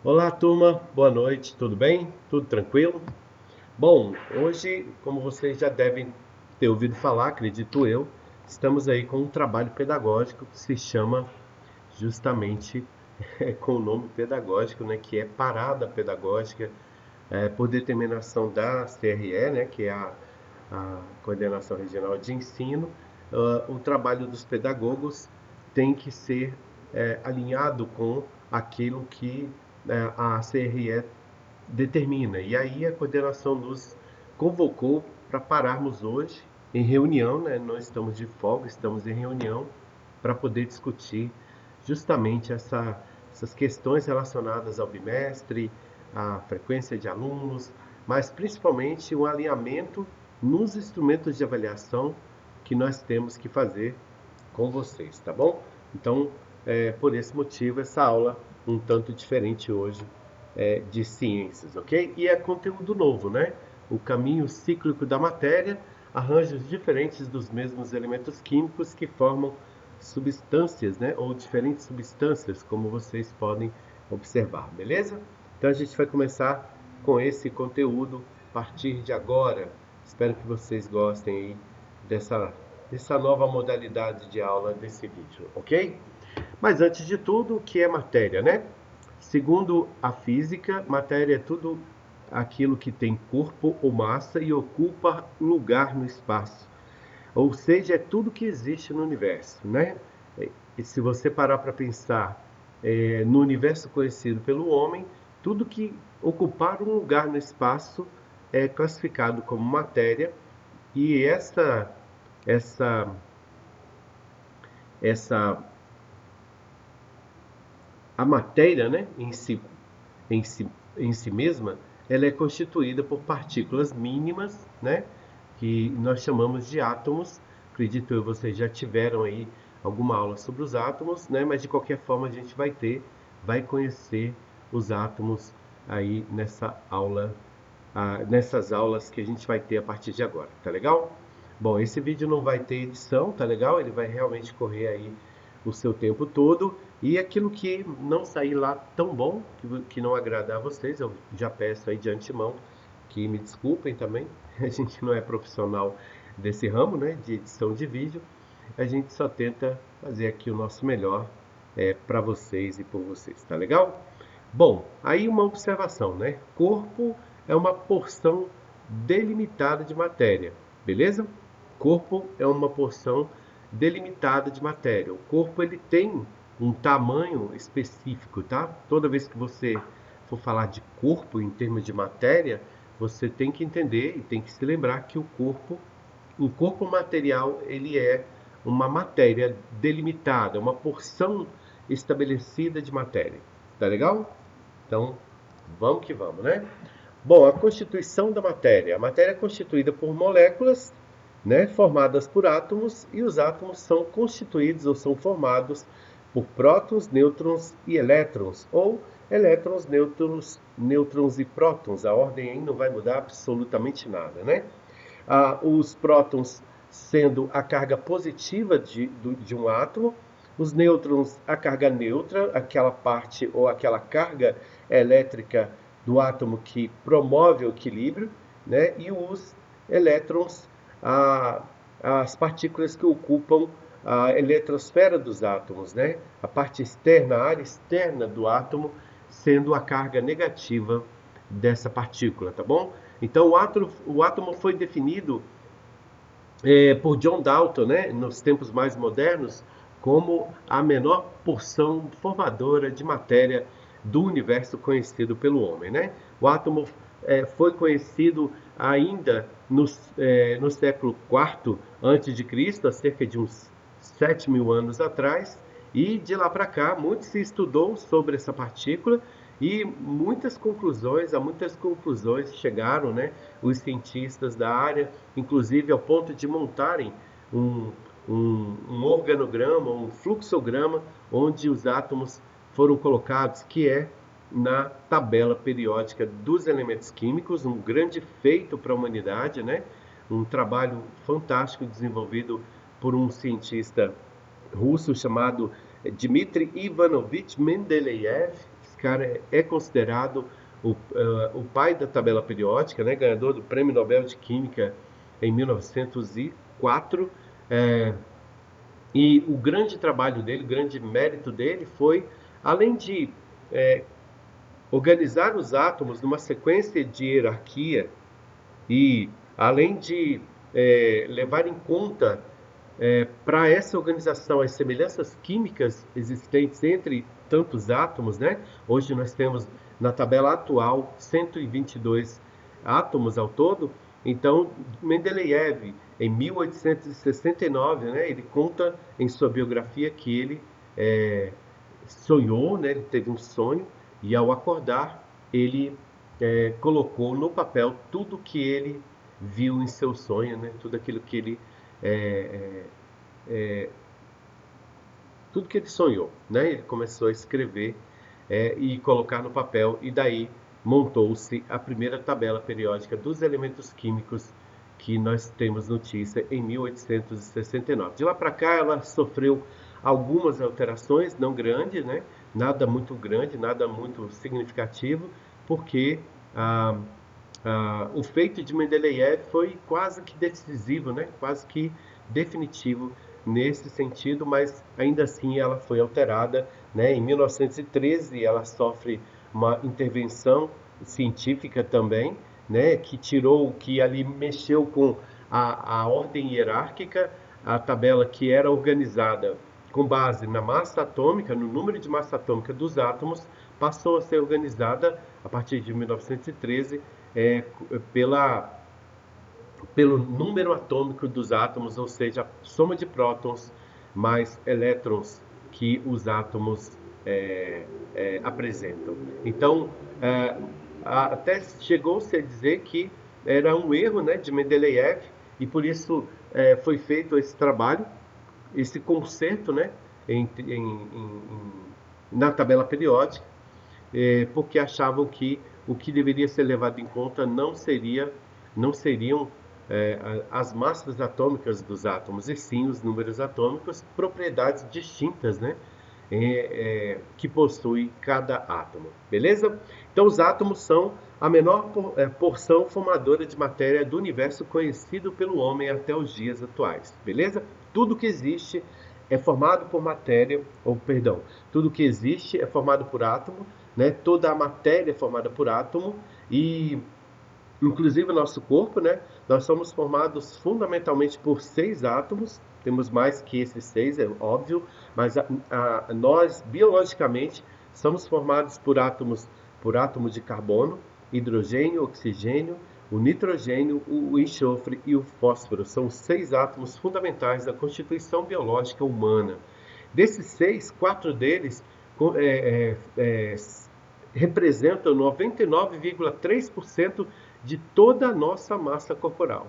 Olá, turma. Boa noite. Tudo bem? Tudo tranquilo? Bom, hoje, como vocês já devem ter ouvido falar, acredito eu, estamos aí com um trabalho pedagógico que se chama justamente com o nome pedagógico, né, que é Parada Pedagógica, por determinação da CRE, né, que é a Coordenação Regional de Ensino. O trabalho dos pedagogos tem que ser alinhado com aquilo que a CRE determina. E aí a coordenação nos convocou para pararmos hoje em reunião, né? Nós estamos de folga, estamos em reunião para poder discutir justamente essas questões relacionadas ao bimestre, à frequência de alunos, mas principalmente o alinhamento nos instrumentos de avaliação que nós temos que fazer com vocês, tá bom? Então, por esse motivo, essa aula um tanto diferente hoje de ciências, ok? E é conteúdo novo, né? O caminho cíclico da matéria, arranjos diferentes dos mesmos elementos químicos que formam substâncias, né? Ou diferentes substâncias, como vocês podem observar, beleza? Então a gente vai começar com esse conteúdo a partir de agora. Espero que vocês gostem aí dessa, dessa nova modalidade de aula desse vídeo, ok? Mas antes de tudo, o que é matéria, né? Segundo a física, matéria é tudo aquilo que tem corpo ou massa e ocupa lugar no espaço. Ou seja, é tudo que existe no universo, né? E se você parar para pensar no universo conhecido pelo homem, tudo que ocupar um lugar no espaço é classificado como matéria. E essa, essa a matéria, né, em si, em si mesma, ela é constituída por partículas mínimas, né, que nós chamamos de átomos. Acredito eu, vocês já tiveram aí alguma aula sobre os átomos, né, mas de qualquer forma a gente vai conhecer os átomos aí nessa aula, nessas aulas que a gente vai ter a partir de agora, tá legal? Bom, esse vídeo não vai ter edição, tá legal? Ele vai realmente correr aí o seu tempo todo. E aquilo que não sair lá tão bom, que não agradar a vocês, eu já peço aí de antemão que me desculpem também. A gente não é profissional desse ramo, né, de edição de vídeo. A gente só tenta fazer aqui o nosso melhor para vocês e por vocês, tá legal? Bom, aí uma observação, né? Corpo é uma porção delimitada de matéria, beleza? Corpo é uma porção delimitada de matéria. O corpo ele tem um tamanho específico, tá? Toda vez que você for falar de corpo em termos de matéria, você tem que entender e tem que se lembrar que o corpo material, ele é uma matéria delimitada, uma porção estabelecida de matéria. Tá legal? Então, vamos que vamos, né? Bom, a constituição da matéria. A matéria é constituída por moléculas, né, formadas por átomos, e os átomos são constituídos ou são formados por prótons, nêutrons e elétrons, ou elétrons, nêutrons e prótons. A ordem aí não vai mudar absolutamente nada, né? Os prótons sendo a carga positiva de um átomo, os nêutrons a carga neutra, aquela parte ou aquela carga elétrica do átomo que promove o equilíbrio, né? E os elétrons, a, as partículas que ocupam a eletrosfera dos átomos, né? A parte externa, a área externa do átomo, sendo a carga negativa dessa partícula, tá bom? Então o átomo foi definido por John Dalton, né, nos tempos mais modernos, como a menor porção formadora de matéria do universo conhecido pelo homem, né? O átomo foi conhecido ainda no século IV antes de Cristo, há cerca de uns 7.000 anos atrás, e de lá para cá muito se estudou sobre essa partícula e a muitas conclusões chegaram, né, os cientistas da área, inclusive ao ponto de montarem um, um organograma, um fluxograma, onde os átomos foram colocados, que é na tabela periódica dos elementos químicos, um grande feito para a humanidade, né? Um trabalho fantástico desenvolvido por um cientista russo chamado Dmitry Ivanovich Mendeleev, cara é considerado o pai da tabela periódica, né? Ganhador do Prêmio Nobel de Química em 1904. E o grande trabalho dele, o grande mérito dele foi, além de é, organizar os átomos numa sequência de hierarquia e além de levar em conta para essa organização as semelhanças químicas existentes entre tantos átomos, né? Hoje nós temos na tabela atual 122 átomos ao todo. Então, Mendeleev, em 1869, né, ele conta em sua biografia que ele sonhou, né, ele teve um sonho e ao acordar ele colocou no papel tudo que ele viu em seu sonho, né, tudo aquilo que ele é, tudo que ele sonhou, né? Ele começou a escrever e colocar no papel, e daí montou-se a primeira tabela periódica dos elementos químicos que nós temos notícia em 1869. De lá para cá, ela sofreu algumas alterações, não grandes, né? Nada muito grande, nada muito significativo, porque o feito de Mendeleev foi quase que decisivo, né? Quase que definitivo nesse sentido, mas ainda assim ela foi alterada, né? Em 1913 ela sofre uma intervenção científica também, né? Que ali mexeu com a ordem hierárquica, a tabela que era organizada com base na massa atômica, no número de massa atômica dos átomos, passou a ser organizada a partir de 1913 pela pelo número atômico dos átomos, ou seja, a soma de prótons mais elétrons que os átomos apresentam. Então, até chegou-se a dizer que era um erro, né, de Mendeleev, e por isso foi feito esse trabalho, esse conserto, né, na tabela periódica, porque achavam que o que deveria ser levado em conta não seriam as massas atômicas dos átomos, e sim os números atômicos, propriedades distintas, né? Que possui cada átomo, beleza? Então, os átomos são a menor porção formadora de matéria do universo conhecido pelo homem até os dias atuais, beleza? Tudo que existe é formado por matéria, ou perdão, tudo que existe é formado por átomo, né? Toda a matéria é formada por átomo e inclusive o nosso corpo, né? Nós somos formados fundamentalmente por 6 átomos. Temos mais que esses 6, é óbvio, mas nós biologicamente somos formados por átomos de carbono, hidrogênio, oxigênio, o nitrogênio, o enxofre e o fósforo. São 6 átomos fundamentais da constituição biológica humana. Desses 6, 4 deles representam 99,3% de toda a nossa massa corporal,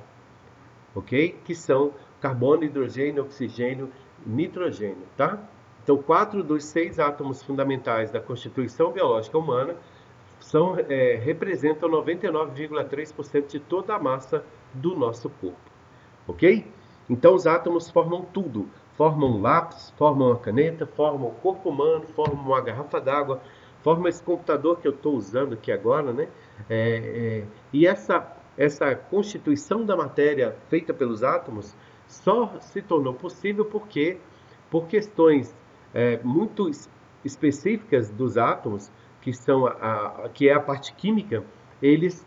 ok? Que são carbono, hidrogênio, oxigênio, nitrogênio, tá? Então, 4 dos 6 átomos fundamentais da constituição biológica humana representam 99,3% de toda a massa do nosso corpo, ok? Então, os átomos formam tudo. Formam um lápis, formam uma caneta, formam o corpo humano, formam uma garrafa d'água, formam esse computador que eu estou usando aqui agora, né? E essa constituição da matéria feita pelos átomos só se tornou possível por questões muito específicas dos átomos, que é a parte química, eles,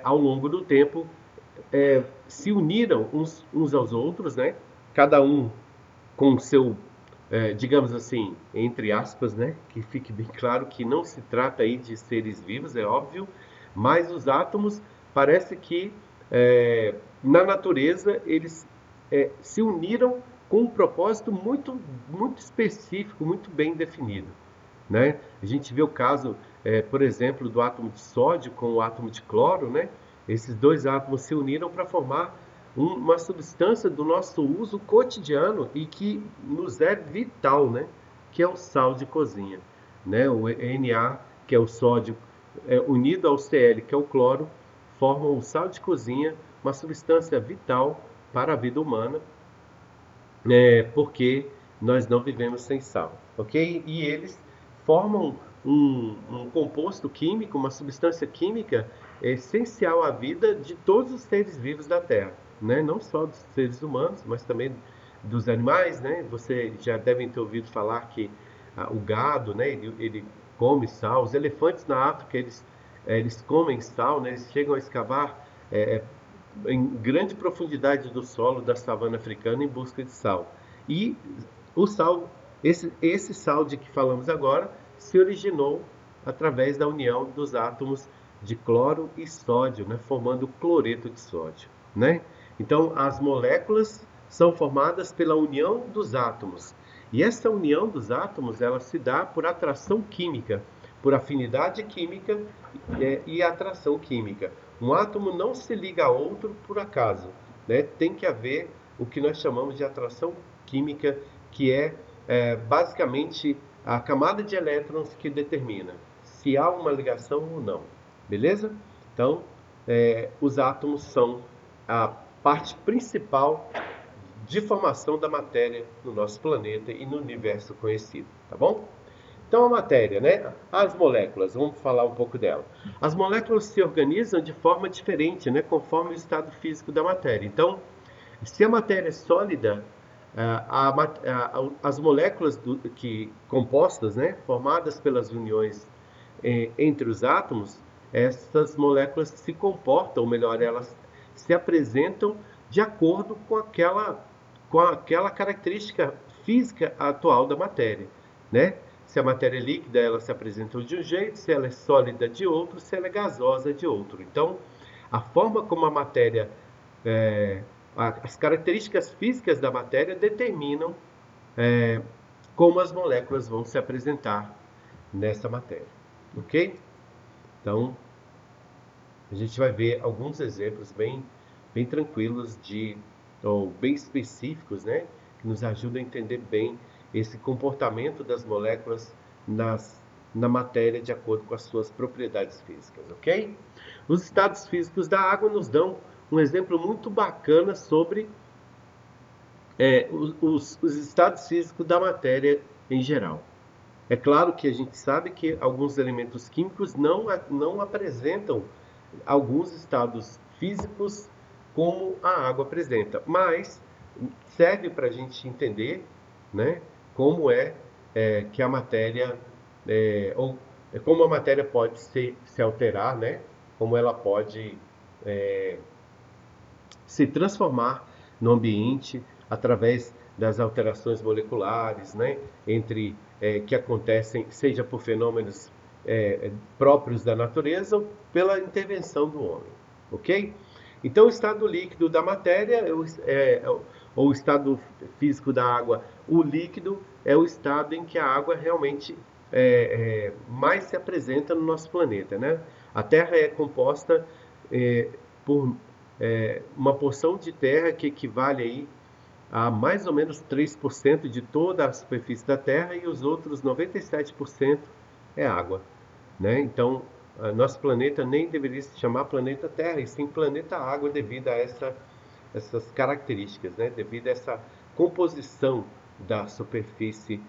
ao longo do tempo, se uniram uns aos outros, né? Cada um com o seu, digamos assim, entre aspas, né? Que fique bem claro que não se trata aí de seres vivos, é óbvio, mas os átomos parece que na natureza eles se uniram com um propósito muito, muito específico, muito bem definido, né? A gente vê o caso, por exemplo, do átomo de sódio com o átomo de cloro, né? Esses dois átomos se uniram para formar uma substância do nosso uso cotidiano e que nos é vital, né? Que é o sal de cozinha, né? O Na, que é o sódio, unido ao Cl, que é o cloro, formam o sal de cozinha, uma substância vital para a vida humana, porque nós não vivemos sem sal, ok? E eles formam um composto químico, uma substância química essencial à vida de todos os seres vivos da Terra, né? Não só dos seres humanos, mas também dos animais, né? Você já devem ter ouvido falar que o gado, né? Ele come sal. Os elefantes na África, eles comem sal, né? Eles chegam a escavar em grande profundidade do solo da savana africana em busca de sal. E o sal, esse sal de que falamos agora, se originou através da união dos átomos de cloro e sódio, né, formando o cloreto de sódio, né? Então, as moléculas são formadas pela união dos átomos. E essa união dos átomos, ela se dá por atração química, por afinidade química e atração química. Um átomo não se liga a outro por acaso, né? Tem que haver o que nós chamamos de atração química, que basicamente a camada de elétrons que determina se há uma ligação ou não, beleza? Então, os átomos são a parte principal de formação da matéria no nosso planeta e no universo conhecido, tá bom? Então a matéria, né? As moléculas, vamos falar um pouco dela. As moléculas se organizam de forma diferente, né? Conforme o estado físico da matéria. Então, se a matéria é sólida, as moléculas compostas, né? Formadas pelas uniões entre os átomos, essas moléculas se comportam, ou melhor, elas se apresentam de acordo com aquela característica física atual da matéria, né? Se a matéria é líquida, ela se apresenta de um jeito, se ela é sólida de outro, se ela é gasosa de outro. Então, a forma como a matéria, as características físicas da matéria determinam como as moléculas vão se apresentar nessa matéria, ok? Então, a gente vai ver alguns exemplos bem tranquilos ou bem específicos, né? Que nos ajudam a entender bem esse comportamento das moléculas na matéria de acordo com as suas propriedades físicas, ok? Os estados físicos da água nos dão um exemplo muito bacana sobre os estados físicos da matéria em geral. É claro que a gente sabe que alguns elementos químicos não apresentam alguns estados físicos como a água apresenta, mas serve para a gente entender, né, como que a matéria, como a matéria pode se alterar, né, como ela pode se transformar no ambiente através das alterações moleculares, né, que acontecem, seja por fenômenos próprios da natureza ou pela intervenção do homem, ok? Então, o estado líquido da matéria, ou o estado físico da água, o líquido é o estado em que a água realmente mais se apresenta no nosso planeta, né? A Terra é composta por uma porção de terra que equivale aí a mais ou menos 3% de toda a superfície da Terra e os outros 97% é água, né? Então, nosso planeta nem deveria se chamar planeta Terra, e sim planeta Água devido a essas características, né? Devido a essa composição da superfície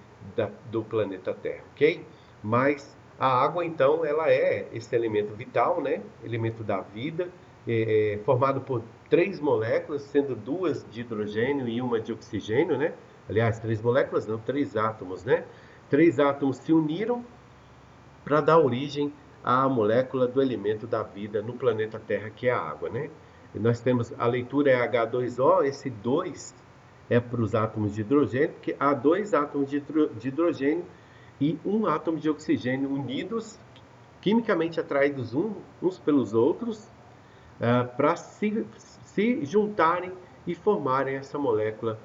do planeta Terra, ok? Mas a água, então, ela é esse elemento vital, né? Elemento da vida, formado por 3 moléculas, sendo 2 de hidrogênio e uma de oxigênio, né? Aliás, 3 moléculas não, 3 átomos, né? 3 átomos se uniram para dar origem à molécula do elemento da vida no planeta Terra, que é a água, né? E nós temos, a leitura é H2O, esse 2 é para os átomos de hidrogênio, porque há 2 átomos de hidrogênio e um átomo de oxigênio unidos, quimicamente atraídos uns pelos outros, para se juntarem e formarem essa molécula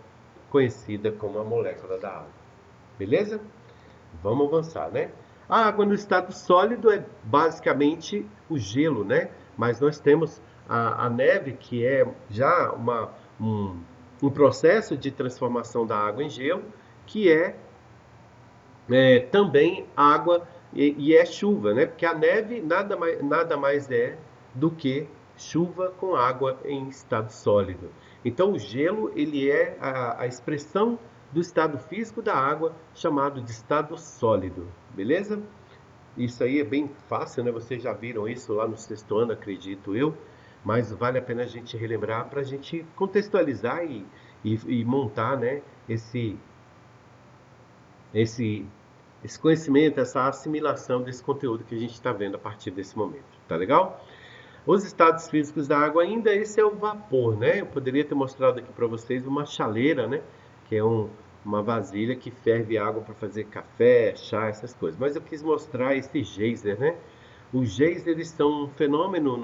conhecida como a molécula da água. Beleza? Vamos avançar, né? A água no estado sólido é basicamente o gelo, né? Mas nós temos a neve, que é já um processo de transformação da água em gelo, que também água e é chuva, né? Porque a neve nada mais é do que chuva com água em estado sólido. Então o gelo ele é a expressão do estado físico da água chamado de estado sólido, beleza? isso aí é bem fácil, né? Vocês já viram isso lá no sexto ano, acredito eu, mas vale a pena a gente relembrar para a gente contextualizar e montar, né, esse, esse, esse conhecimento, essa assimilação desse conteúdo que a gente está vendo a partir desse momento. Tá legal? Os estados físicos da água ainda, esse é o vapor, né? Eu poderia ter mostrado aqui para vocês uma chaleira, né? Que é uma vasilha que ferve água para fazer café, chá, essas coisas. Mas eu quis mostrar esse geyser, né? Os geysers são um fenômeno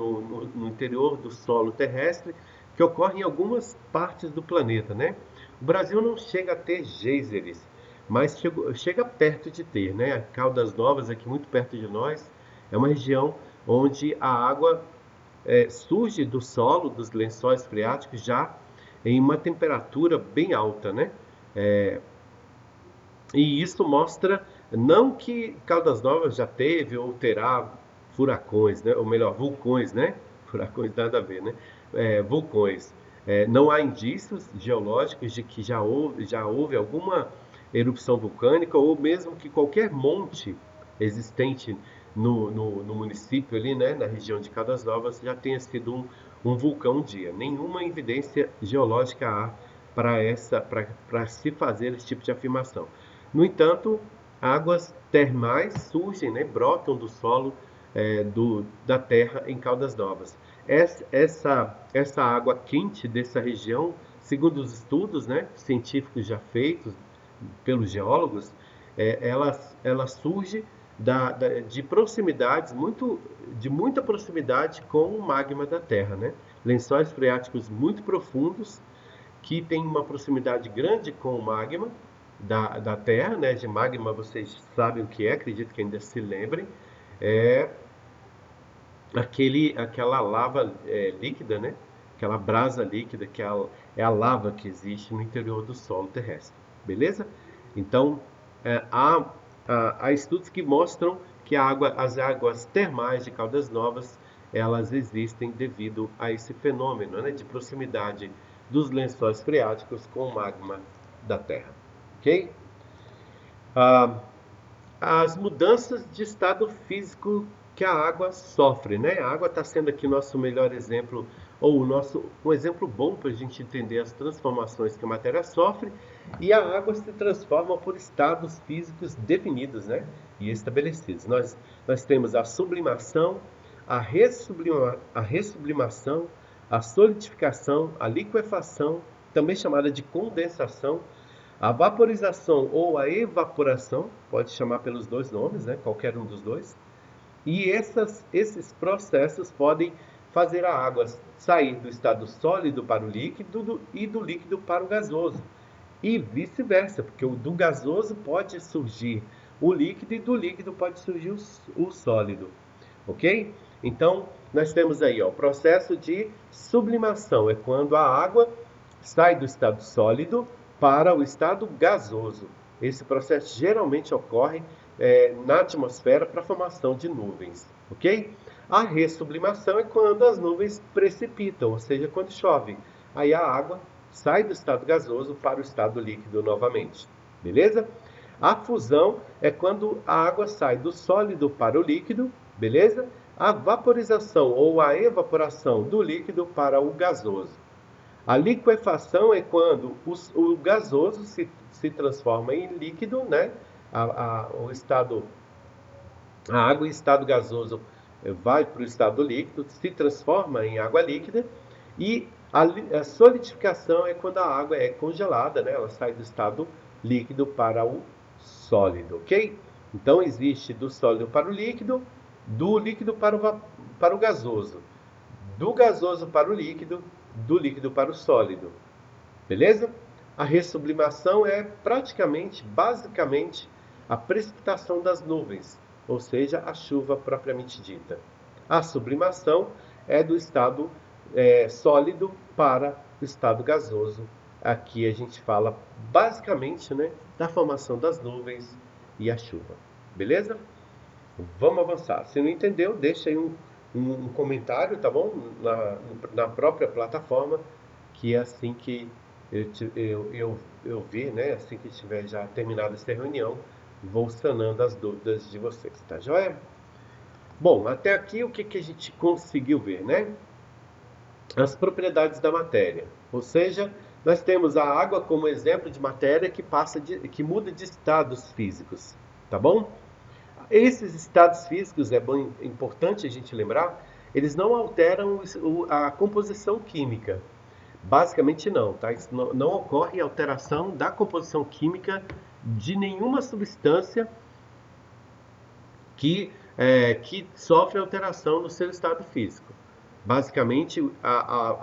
no interior do solo terrestre que ocorre em algumas partes do planeta, né? O Brasil não chega a ter geysers, mas chega perto de ter, né? Caldas Novas, aqui muito perto de nós, é uma região onde a água surge do solo, dos lençóis freáticos, já em uma temperatura bem alta, né? É, e isso mostra não que Caldas Novas já teve ou terá furacões, né? Ou melhor, vulcões, né? Furacões nada a ver, né? Vulcões. Não há indícios geológicos de que já houve alguma erupção vulcânica ou mesmo que qualquer monte existente no município ali, né? Na região de Caldas Novas já tenha sido um vulcão um dia. Nenhuma evidência geológica há para se fazer esse tipo de afirmação. No entanto, águas termais surgem, né, brotam do solo da terra em Caldas Novas. Essa água quente dessa região, segundo os estudos, né, científicos já feitos pelos geólogos, ela surge de proximidades, de muita proximidade com o magma da Terra, né? Lençóis freáticos muito profundos que tem uma proximidade grande com o magma da Terra, né? De magma vocês sabem o que é, acredito que ainda se lembrem. É aquela lava líquida, né? Aquela brasa líquida que é a lava que existe no interior do solo terrestre, beleza? Então, há estudos que mostram que as águas termais de Caldas Novas, elas existem devido a esse fenômeno, né, de proximidade dos lençóis freáticos com o magma da Terra, ok? Ah, as mudanças de estado físico que a água sofre, né? A água está sendo aqui nosso melhor exemplo, ou um exemplo bom para a gente entender as transformações que a matéria sofre, e a água se transforma por estados físicos definidos, né? E estabelecidos. Nós temos a sublimação, a ressublimação, a solidificação, a liquefação, também chamada de condensação, a vaporização ou a evaporação, pode chamar pelos dois nomes, né? Qualquer um dos dois. E esses processos podem fazer a água sair do estado sólido para o líquido e do líquido para o gasoso. E vice-versa, porque do gasoso pode surgir o líquido e do líquido pode surgir o sólido. Ok? Então, nós temos aí ó, o processo de sublimação, é quando a água sai do estado sólido para o estado gasoso. Esse processo geralmente ocorre na atmosfera para a formação de nuvens, ok? A ressublimação é quando as nuvens precipitam, ou seja, quando chove. Aí a água sai do estado gasoso para o estado líquido novamente, beleza? A fusão é quando a água sai do sólido para o líquido, beleza? A vaporização ou a evaporação do líquido para o gasoso. A liquefação é quando o gasoso se transforma em líquido, né? A água em estado gasoso vai para o estado líquido, se transforma em água líquida. E a solidificação é quando a água é congelada, né? Ela sai do estado líquido para o sólido, ok? Então existe do sólido para o líquido, do líquido para o gasoso, do gasoso para o líquido, do líquido para o sólido. Beleza? A ressublimação é basicamente, a precipitação das nuvens, ou seja, a chuva propriamente dita. A sublimação é do estado sólido para o estado gasoso. Aqui a gente fala basicamente, né, da formação das nuvens e a chuva. Beleza? Vamos avançar. Se não entendeu, deixa aí um comentário, tá bom? Na própria plataforma, que é assim que eu vi, né? Assim que tiver já terminado essa reunião, vou sanando as dúvidas de vocês, tá joia? Bom, até aqui o que a gente conseguiu ver, né? As propriedades da matéria. Ou seja, nós temos a água como exemplo de matéria que muda de estados físicos, tá bom? Esses estados físicos, é importante a gente lembrar, eles não alteram a composição química. Basicamente não, tá? Isso não ocorre alteração da composição química de nenhuma substância que sofre alteração no seu estado físico. Basicamente,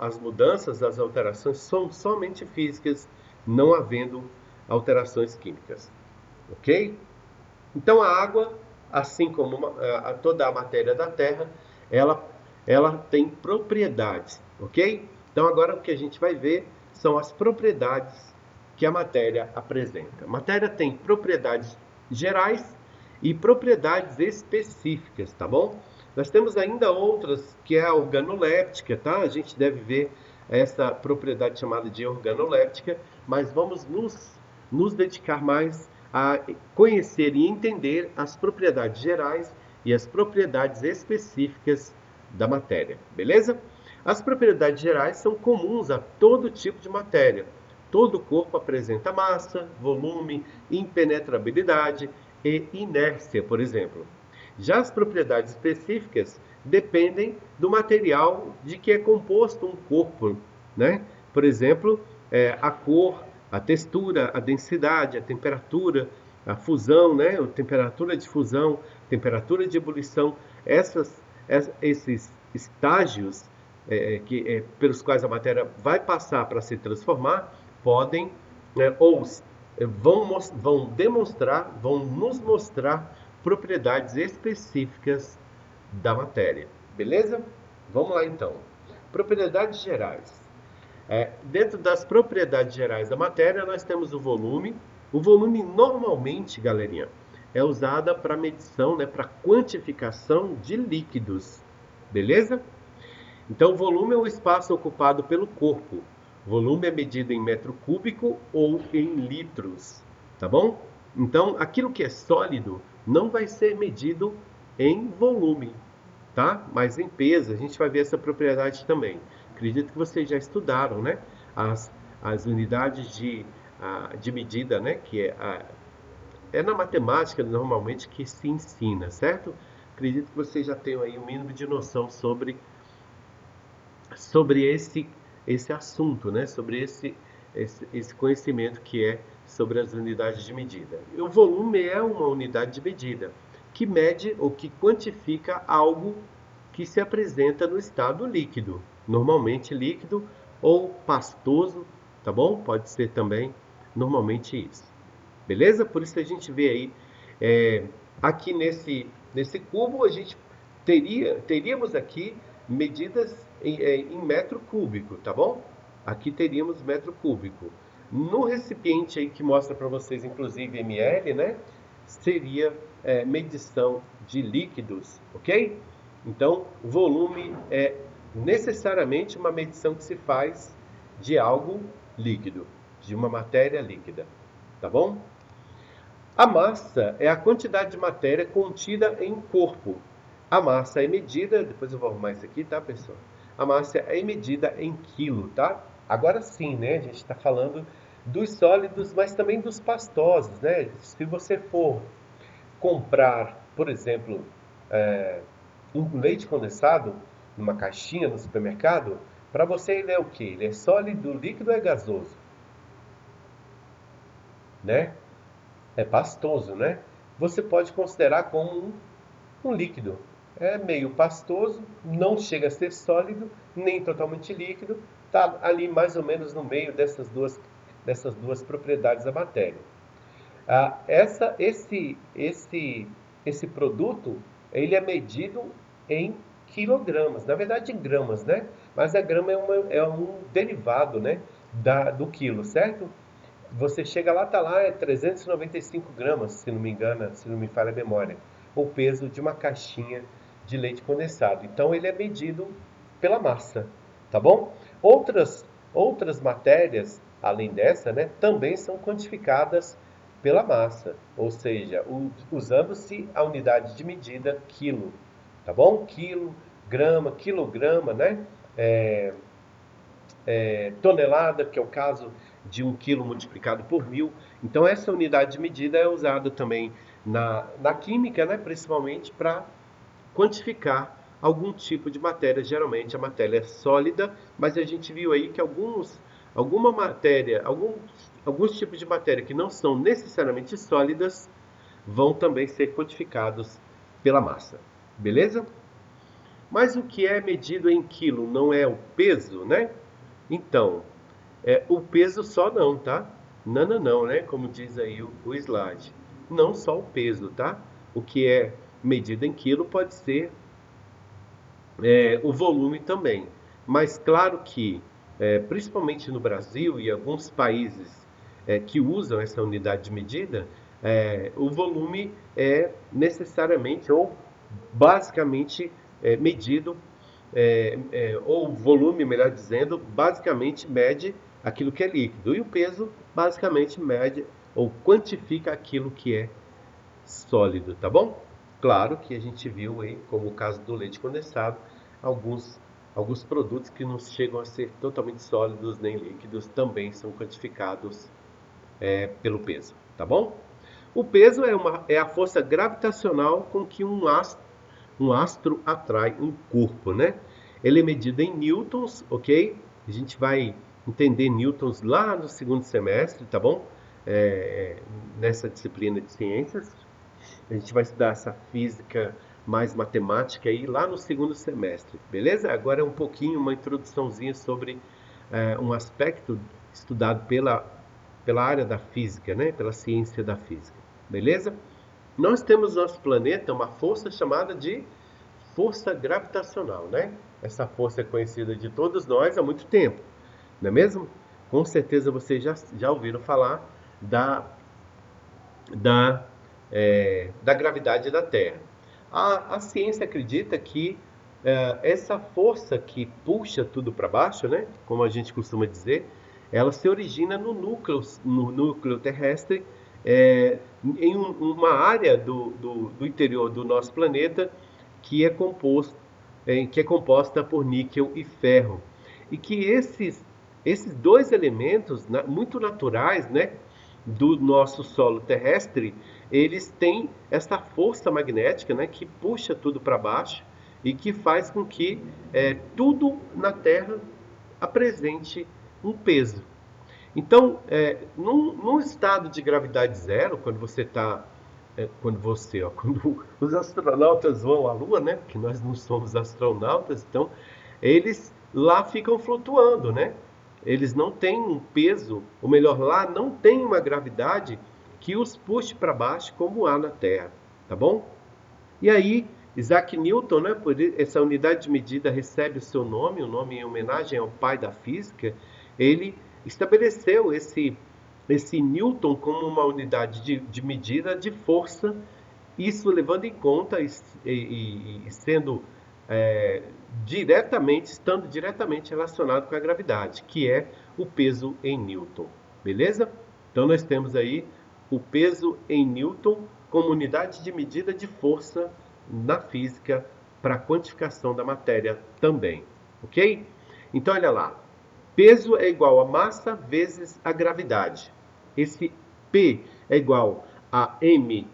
as mudanças, as alterações são somente físicas, não havendo alterações químicas. Ok? Então, a água, assim como toda a matéria da Terra, ela, ela tem propriedades. Ok? Então, agora o que a gente vai ver são as propriedades que a matéria apresenta. A matéria tem propriedades gerais e propriedades específicas, tá bom? Nós temos ainda outras, que é a organoléptica, tá? A gente deve ver essa propriedade chamada de organoléptica, mas vamos nos dedicar mais a conhecer e entender as propriedades gerais e as propriedades específicas da matéria, beleza? As propriedades gerais são comuns a todo tipo de matéria. Todo corpo apresenta massa, volume, impenetrabilidade e inércia, por exemplo. Já as propriedades específicas dependem do material de que é composto um corpo, né? Por exemplo, a cor, a textura, a densidade, a temperatura, a fusão, né? A temperatura de fusão, temperatura de ebulição, esses estágios pelos quais a matéria vai passar para se transformar, podem, né, ou vão demonstrar, vão nos mostrar propriedades específicas da matéria. Beleza? Vamos lá então. Propriedades gerais. Dentro das propriedades gerais da matéria, nós temos o volume. O volume normalmente, galerinha, é usada para medição, né, para quantificação de líquidos. Beleza? Então, o volume é o espaço ocupado pelo corpo. Volume é medido em metro cúbico ou em litros, tá bom? Então, aquilo que é sólido não vai ser medido em volume, tá? Mas em peso, a gente vai ver essa propriedade também. Acredito que vocês já estudaram, né? As unidades de medida, né? É na matemática, normalmente, que se ensina, certo? Acredito que vocês já tenham aí um mínimo de noção sobre esse assunto, né? Sobre esse conhecimento que é sobre as unidades de medida. E o volume é uma unidade de medida que mede ou que quantifica algo que se apresenta no estado líquido, normalmente líquido ou pastoso, tá bom? Pode ser também normalmente isso. Beleza? Por isso a gente vê aí, aqui nesse cubo, a gente teríamos aqui medidas em metro cúbico, tá bom? Aqui teríamos metro cúbico. No recipiente aí que mostra para vocês, inclusive ml, né? Seria medição de líquidos, ok? Então, volume é necessariamente uma medição que se faz de algo líquido, de uma matéria líquida, tá bom? A massa é a quantidade de matéria contida em um corpo. A massa é medida, depois eu vou arrumar isso aqui, tá, pessoal? A massa é medida em quilo, tá? Agora sim, né? A gente está falando dos sólidos, mas também dos pastosos, né? Se você for comprar, por exemplo, um leite condensado numa caixinha no supermercado, para você ele é o quê? Ele é sólido, líquido ou é gasoso? Né? É pastoso, né? Você pode considerar como um líquido. É meio pastoso, não chega a ser sólido, nem totalmente líquido, está ali mais ou menos no meio dessas duas propriedades da matéria. Esse produto, ele é medido em quilogramas, na verdade em gramas, né? Mas a grama é um derivado, né, do quilo, certo? Você chega lá, tá lá, é 395 gramas, se não me engano, se não me falha a memória, o peso de uma caixinha de leite condensado. Então ele é medido pela massa, tá bom? Outras matérias, além dessa, né, também são quantificadas pela massa, ou seja, usando-se a unidade de medida quilo, tá bom? Quilo, grama, quilograma, né? Tonelada, que é o caso de 1 quilo multiplicado por 1.000. Então, essa unidade de medida é usada também na química, né? Principalmente para quantificar algum tipo de matéria. Geralmente a matéria é sólida, mas a gente viu aí que alguma matéria, alguns tipos de matéria que não são necessariamente sólidas vão também ser quantificados pela massa. Beleza? Mas o que é medido em quilo não é o peso, né? Então, o peso só não, tá? Não, não, não, né? Como diz aí o slide. Não só o peso, tá? O que é medido em quilo pode ser o volume também. Mas claro que, principalmente no Brasil e alguns países que usam essa unidade de medida, o volume é necessariamente ou basicamente medido, ou volume, melhor dizendo, basicamente mede aquilo que é líquido. E o peso basicamente mede ou quantifica aquilo que é sólido, tá bom? Claro que a gente viu aí, como o caso do leite condensado, alguns, alguns produtos que não chegam a ser totalmente sólidos nem líquidos também são quantificados pelo peso, tá bom? O peso é a força gravitacional com que um astro atrai um corpo, né? Ele é medido em newtons, ok? A gente vai entender newtons lá no segundo semestre, tá bom? Nessa disciplina de ciências. A gente vai estudar essa física mais matemática aí lá no segundo semestre, beleza? Agora é um pouquinho, uma introduçãozinha sobre um aspecto estudado pela área da física, né? Pela ciência da física, beleza? Nós temos no nosso planeta uma força chamada de força gravitacional, né? Essa força é conhecida de todos nós há muito tempo, não é mesmo? Com certeza vocês já ouviram falar da da, da gravidade da Terra. A ciência acredita que essa força que puxa tudo para baixo, né, como a gente costuma dizer, ela se origina no núcleo terrestre, em uma área do interior do nosso planeta que que é composta por níquel e ferro. E que esses dois elementos muito naturais, né, do nosso solo terrestre, eles têm essa força magnética, né, que puxa tudo para baixo e que faz com que tudo na Terra apresente um peso. Então, num estado de gravidade zero, quando você está, quando os astronautas vão à Lua, né? Que nós não somos astronautas, então eles lá ficam flutuando, né? Eles não têm um peso, ou melhor, lá não tem uma gravidade que os puxe para baixo como há na Terra, tá bom? E aí, Isaac Newton, né, por essa unidade de medida recebe o seu nome, o nome em homenagem ao pai da física, ele estabeleceu esse Newton como uma unidade de medida de força, isso levando em conta e sendo é, estando diretamente relacionado com a gravidade, que é o peso em Newton, beleza? Então nós temos aí o peso em Newton como unidade de medida de força na física para a quantificação da matéria também, ok? Então olha lá, peso é igual a massa vezes a gravidade. Esse P é igual a M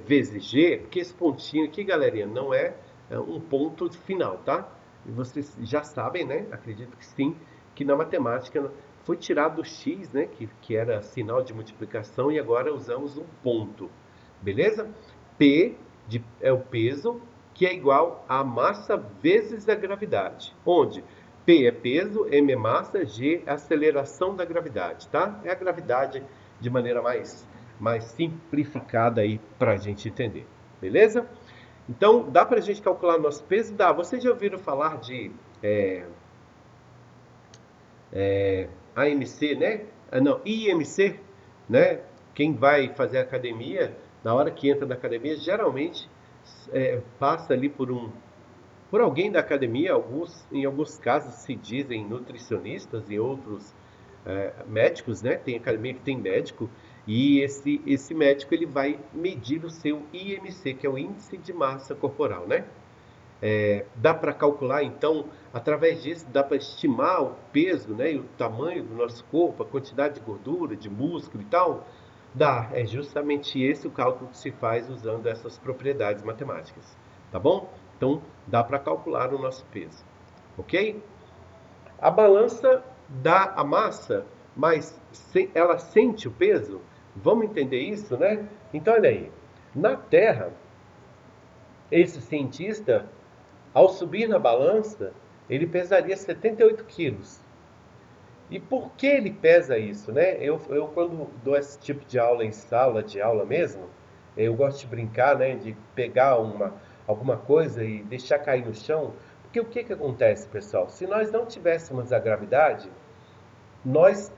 vezes G, porque esse pontinho aqui, galerinha, não é um ponto final, tá? E vocês já sabem, né? Acredito que sim, que na matemática foi tirado o x, né? Que era sinal de multiplicação, e agora usamos um ponto, beleza? P é o peso, que é igual a massa vezes a gravidade. Onde P é peso, M é massa, G é aceleração da gravidade, tá? É a gravidade de maneira mais simplificada aí para a gente entender, beleza? Então, dá para a gente calcular nosso peso? Dá. Vocês já ouviram falar de AMC, né? Não, IMC, né? Quem vai fazer academia, na hora que entra na academia, geralmente passa ali por alguém da academia. Em alguns casos se dizem nutricionistas e outros médicos, né? Tem academia que tem médico, E esse médico ele vai medir o seu IMC, que é o índice de massa corporal, né? Dá para calcular, então, através disso, dá para estimar o peso, né, e o tamanho do nosso corpo, a quantidade de gordura, de músculo e tal? Dá, é justamente esse o cálculo que se faz usando essas propriedades matemáticas, tá bom? Então, dá para calcular o nosso peso, ok? A balança dá a massa, mas ela sente o peso? Vamos entender isso, né? Então, olha aí, na Terra, esse cientista, ao subir na balança, ele pesaria 78 quilos. E por que ele pesa isso, né? Eu quando dou esse tipo de aula em sala de aula mesmo, eu gosto de brincar, né? De pegar alguma coisa e deixar cair no chão. Porque o que acontece, pessoal? Se nós não tivéssemos a gravidade, nós,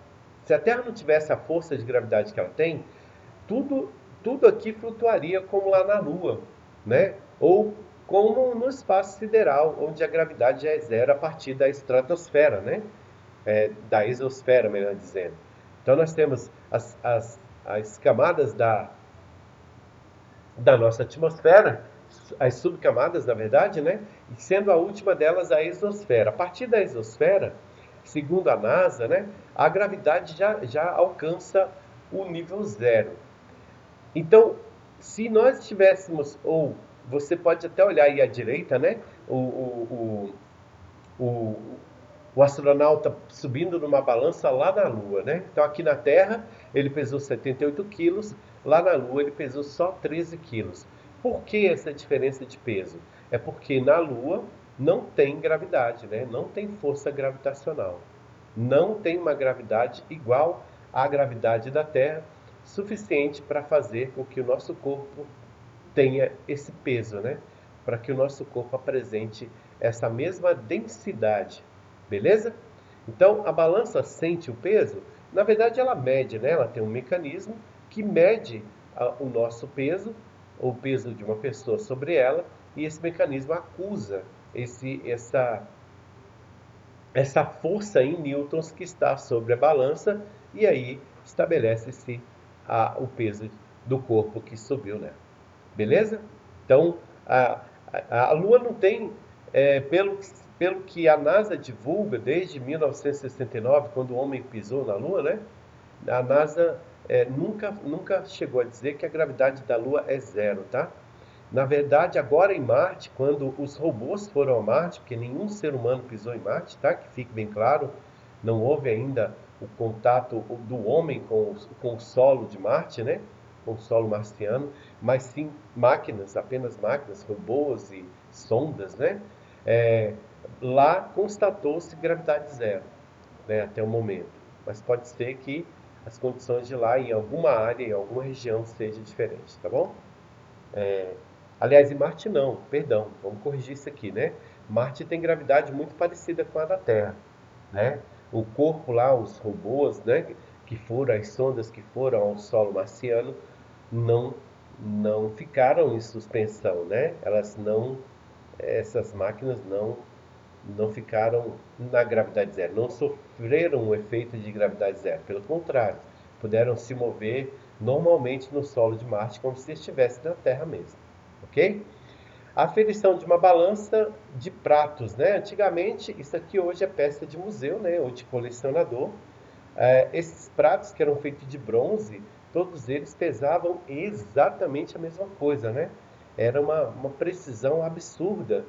se a Terra não tivesse a força de gravidade que ela tem, tudo, tudo aqui flutuaria como lá na Lua, né? Ou como no espaço sideral, onde a gravidade já é zero a partir da estratosfera, né? Da exosfera, melhor dizendo. Então nós temos as camadas da nossa atmosfera, as subcamadas, na verdade, né? E sendo a última delas a exosfera. A partir da exosfera, segundo a NASA, né? A gravidade já alcança o nível zero. Então, se nós tivéssemos, ou você pode até olhar aí à direita, né? O, o astronauta subindo numa balança lá na Lua, né? Então, aqui na Terra, ele pesou 78 quilos, lá na Lua, ele pesou só 13 quilos. Por que essa diferença de peso? É porque na Lua não tem gravidade, né? Não tem força gravitacional. Não tem uma gravidade igual à gravidade da Terra, suficiente para fazer com que o nosso corpo tenha esse peso, né? Para que o nosso corpo apresente essa mesma densidade, beleza? Então, a balança sente o peso? Na verdade, ela mede, né? Ela tem um mecanismo que mede o nosso peso, ou o peso de uma pessoa sobre ela, e esse mecanismo acusa essa força em newtons que está sobre a balança, e aí estabelece-se o peso do corpo que subiu nela. Beleza? Então, a, a Lua não tem, pelo que a NASA divulga desde 1969, quando o homem pisou na Lua, né? A NASA nunca chegou a dizer que a gravidade da Lua é zero, tá? Na verdade, agora em Marte, quando os robôs foram a Marte, porque nenhum ser humano pisou em Marte, tá? Que fique bem claro, não houve ainda o contato do homem com o solo de Marte, né? Com o solo marciano, mas sim máquinas, apenas máquinas, robôs e sondas, né? É, Lá constatou-se gravidade zero, né? Até o momento. Mas pode ser que as condições de lá, em alguma área, em alguma região, seja diferente, tá bom? Aliás, em Marte não, perdão, vamos corrigir isso aqui, né? Marte tem gravidade muito parecida com a da Terra, né? O corpo lá, os robôs, né, que foram, as sondas que foram ao solo marciano, não não ficaram em suspensão, né? Essas máquinas não ficaram na gravidade zero, não sofreram o efeito de gravidade zero, pelo contrário, puderam se mover normalmente no solo de Marte como se estivesse na Terra mesmo, ok? A aferição de uma balança de pratos, né? Antigamente, isso aqui hoje é peça de museu, né? Ou de colecionador. Esses pratos que eram feitos de bronze, todos eles pesavam exatamente a mesma coisa, né? Era uma precisão absurda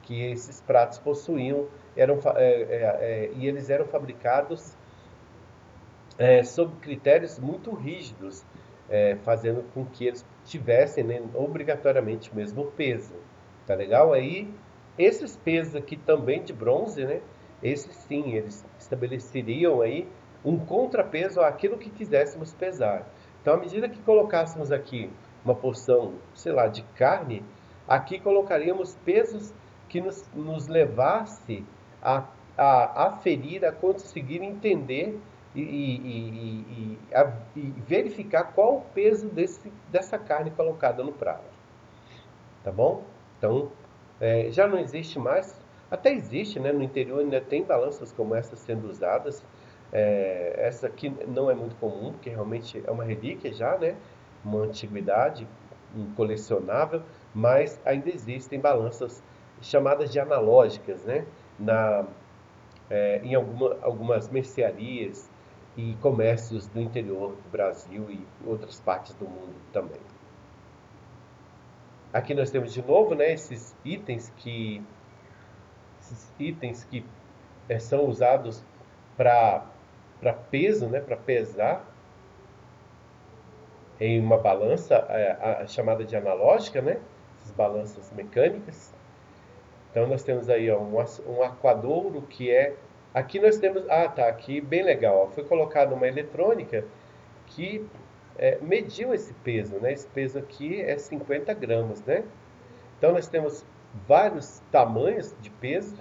que esses pratos possuíam, e eles eram fabricados sob critérios muito rígidos, fazendo com que eles tivessem, né, obrigatoriamente o mesmo peso. Tá legal? Aí, esses pesos aqui também de bronze, né? Esses sim, eles estabeleceriam aí um contrapeso àquilo que quiséssemos pesar. Então, à medida que colocássemos aqui uma porção, sei lá, de carne, aqui colocaríamos pesos que nos levasse a aferir, a conseguir entender e verificar qual o peso dessa carne colocada no prato. Tá bom? Então, já não existe mais, até existe, né? No interior ainda tem balanças como essas sendo usadas, Essa aqui não é muito comum, porque realmente é uma relíquia já, né? Uma antiguidade, um colecionável, mas ainda existem balanças chamadas de analógicas, né? Em algumas mercearias e comércios do interior do Brasil e outras partes do mundo também. Aqui nós temos de novo, né, esses itens que são usados para peso, né, para pesar em uma balança a chamada de analógica, né, essas balanças mecânicas. Então nós temos aí ó, um aquadouro que é. Aqui nós temos. Ah, tá. Aqui bem legal. Ó, foi colocada uma eletrônica que mediu esse peso, né? Esse peso aqui é 50 gramas, né? Então nós temos vários tamanhos de peso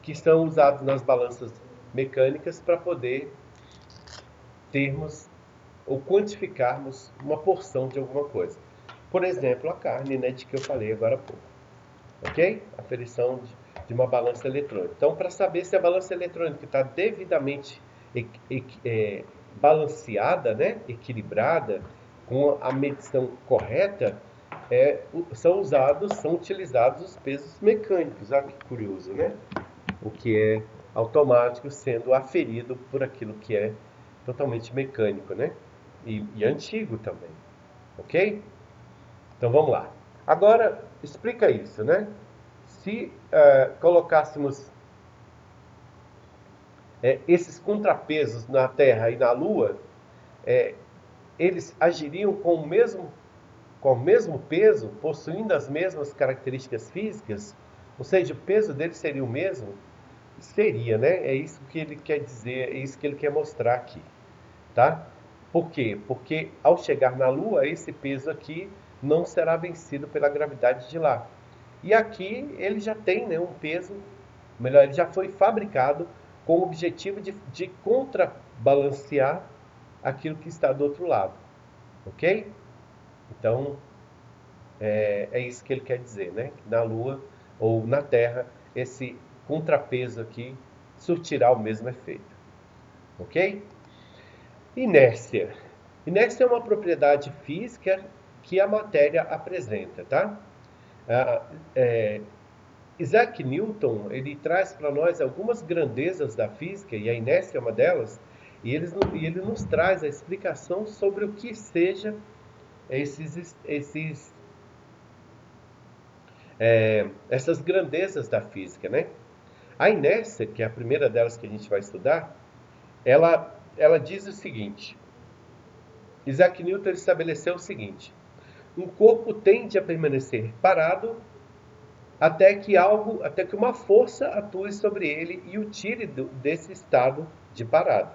que são usados nas balanças mecânicas para poder termos ou quantificarmos uma porção de alguma coisa. Por exemplo, a carne, né, de que eu falei agora há pouco. Ok? Aferição de uma balança eletrônica. Então, para saber se a balança eletrônica está devidamente balanceada, né, equilibrada, com a medição correta, são utilizados os pesos mecânicos. Olha que curioso, né? O que é automático sendo aferido por aquilo que é totalmente mecânico, né? E antigo também. Ok? Então vamos lá. Agora, explica isso, né? Se colocássemos esses contrapesos na Terra e na Lua, eles agiriam com o mesmo peso, possuindo as mesmas características físicas? Ou seja, o peso deles seria o mesmo? Seria, né? É isso que ele quer dizer, é isso que ele quer mostrar aqui, tá? Por quê? Porque ao chegar na Lua, esse peso aqui não será vencido pela gravidade de lá. E aqui ele já tem, né, um peso, melhor, ele já foi fabricado com o objetivo de contrabalancear aquilo que está do outro lado. Ok? Então, é isso que ele quer dizer, né? Na Lua ou na Terra, esse contrapeso aqui surtirá o mesmo efeito. Ok? Inércia. Inércia é uma propriedade física que a matéria apresenta, tá? Ah, é, Isaac Newton, ele traz para nós algumas grandezas da física, e a inércia é uma delas, e ele nos traz a explicação sobre o que seja essas grandezas da física, né? A inércia, que é a primeira delas que a gente vai estudar, ela diz o seguinte: Isaac Newton estabeleceu o seguinte: um corpo tende a permanecer parado até que uma força atue sobre ele e o tire desse estado de parado.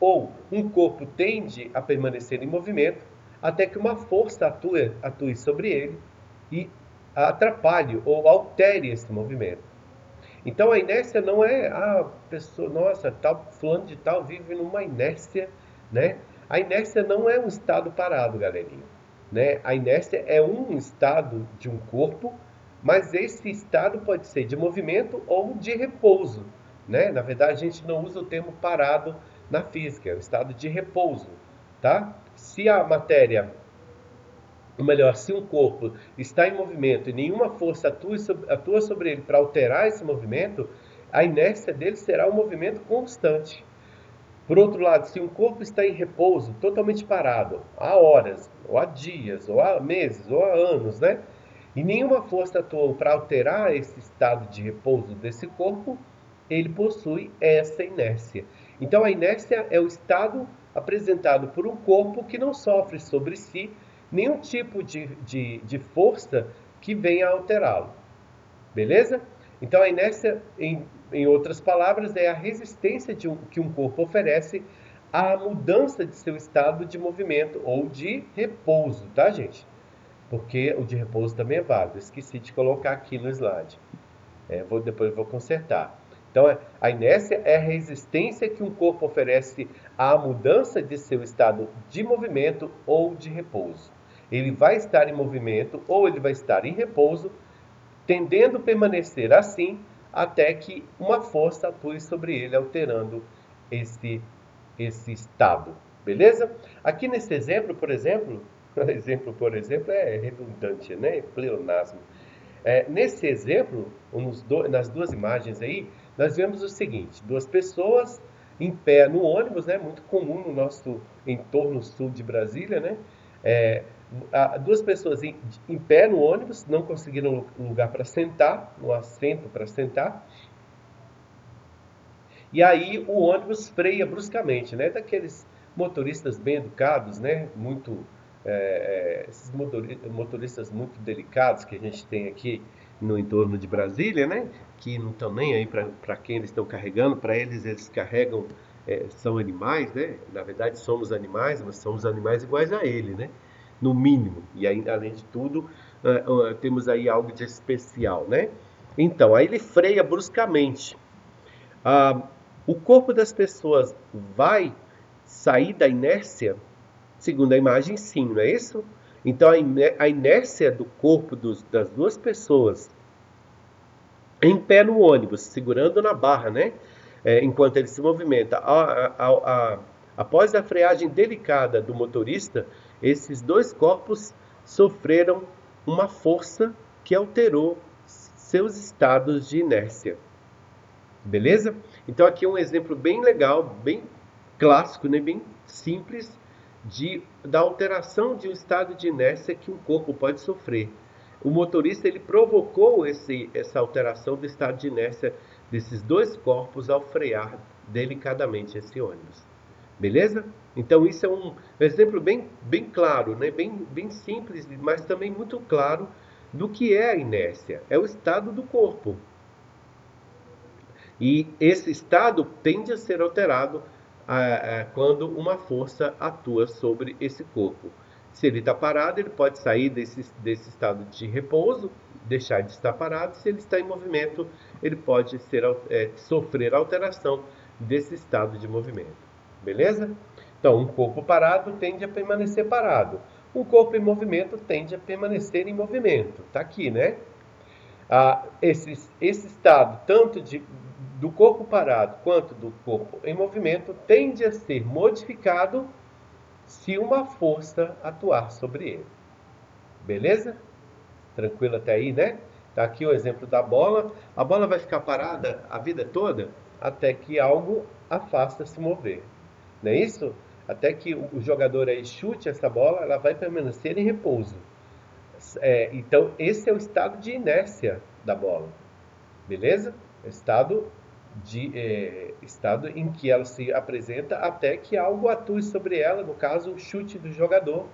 Ou um corpo tende a permanecer em movimento até que uma força atue sobre ele e atrapalhe ou altere esse movimento. Então a inércia não é a pessoa, nossa, tal fulano de tal vive numa inércia, né? A inércia não é um estado parado, galerinha, né? A inércia é um estado de um corpo, mas esse estado pode ser de movimento ou de repouso, né? Na verdade, a gente não usa o termo parado na física, é o estado de repouso, tá? Se a matéria, ou melhor, se um corpo está em movimento e nenhuma força atua sobre ele para alterar esse movimento, a inércia dele será um movimento constante. Por outro lado, se um corpo está em repouso, totalmente parado, há horas, ou há dias, ou há meses, ou há anos, né? E nenhuma força atuou para alterar esse estado de repouso desse corpo, ele possui essa inércia. Então, a inércia é o estado apresentado por um corpo que não sofre sobre si nenhum tipo de força que venha a alterá-lo. Beleza? Então, a inércia, em outras palavras, é a resistência que um corpo oferece à mudança de seu estado de movimento ou de repouso, tá, gente? Porque o de repouso também é válido. Esqueci de colocar aqui no slide. Depois eu vou consertar. Então, a inércia é a resistência que um corpo oferece à mudança de seu estado de movimento ou de repouso. Ele vai estar em movimento ou ele vai estar em repouso, tendendo a permanecer assim até que uma força atue sobre ele, alterando esse estado. Beleza? Aqui nesse exemplo, por exemplo, é redundante, né? Pleonasmo. Nesse exemplo, nas duas imagens aí, nós vemos o seguinte: duas pessoas em pé no ônibus, né? Muito comum no nosso entorno sul de Brasília, né? É, duas pessoas em pé no ônibus, não conseguiram um lugar para sentar, um assento para sentar. E aí o ônibus freia bruscamente, né? Daqueles motoristas bem educados, né? Esses motoristas muito delicados que a gente tem aqui no entorno de Brasília, né? Que não estão nem aí para quem eles estão carregando. Para eles carregam, são animais, né? Na verdade somos animais, mas somos animais iguais a ele, né? No mínimo. E aí, além de tudo, temos aí algo de especial, né? Então, aí ele freia bruscamente. Ah, o corpo das pessoas vai sair da inércia? Segundo a imagem, sim, não é isso? Então a inércia do corpo das duas pessoas em pé no ônibus, segurando na barra, né? Enquanto ele se movimenta. Após a freagem delicada do motorista, esses dois corpos sofreram uma força que alterou seus estados de inércia. Beleza? Então aqui é um exemplo bem legal, bem clássico, né? Bem simples da alteração de um estado de inércia que um corpo pode sofrer. O motorista ele provocou essa alteração do estado de inércia desses dois corpos ao frear delicadamente esse ônibus. Beleza? Então isso é um exemplo bem claro, né? Bem simples, mas também muito claro do que é a inércia. É o estado do corpo. E esse estado tende a ser alterado quando uma força atua sobre esse corpo. Se ele está parado, ele pode sair desse estado de repouso, deixar de estar parado. Se ele está em movimento, ele pode sofrer alteração desse estado de movimento. Beleza? Então, um corpo parado tende a permanecer parado. Um corpo em movimento tende a permanecer em movimento. Está aqui, né? Esse estado, tanto do corpo parado quanto do corpo em movimento, tende a ser modificado se uma força atuar sobre ele. Beleza? Tranquilo até aí, né? Tá aqui o exemplo da bola. A bola vai ficar parada a vida toda até que algo a faça se mover. Não é isso? Até que o jogador aí chute essa bola, ela vai permanecer em repouso. Então, esse é o estado de inércia da bola. Beleza? Estado em que ela se apresenta até que algo atue sobre ela, no caso, o chute do jogador,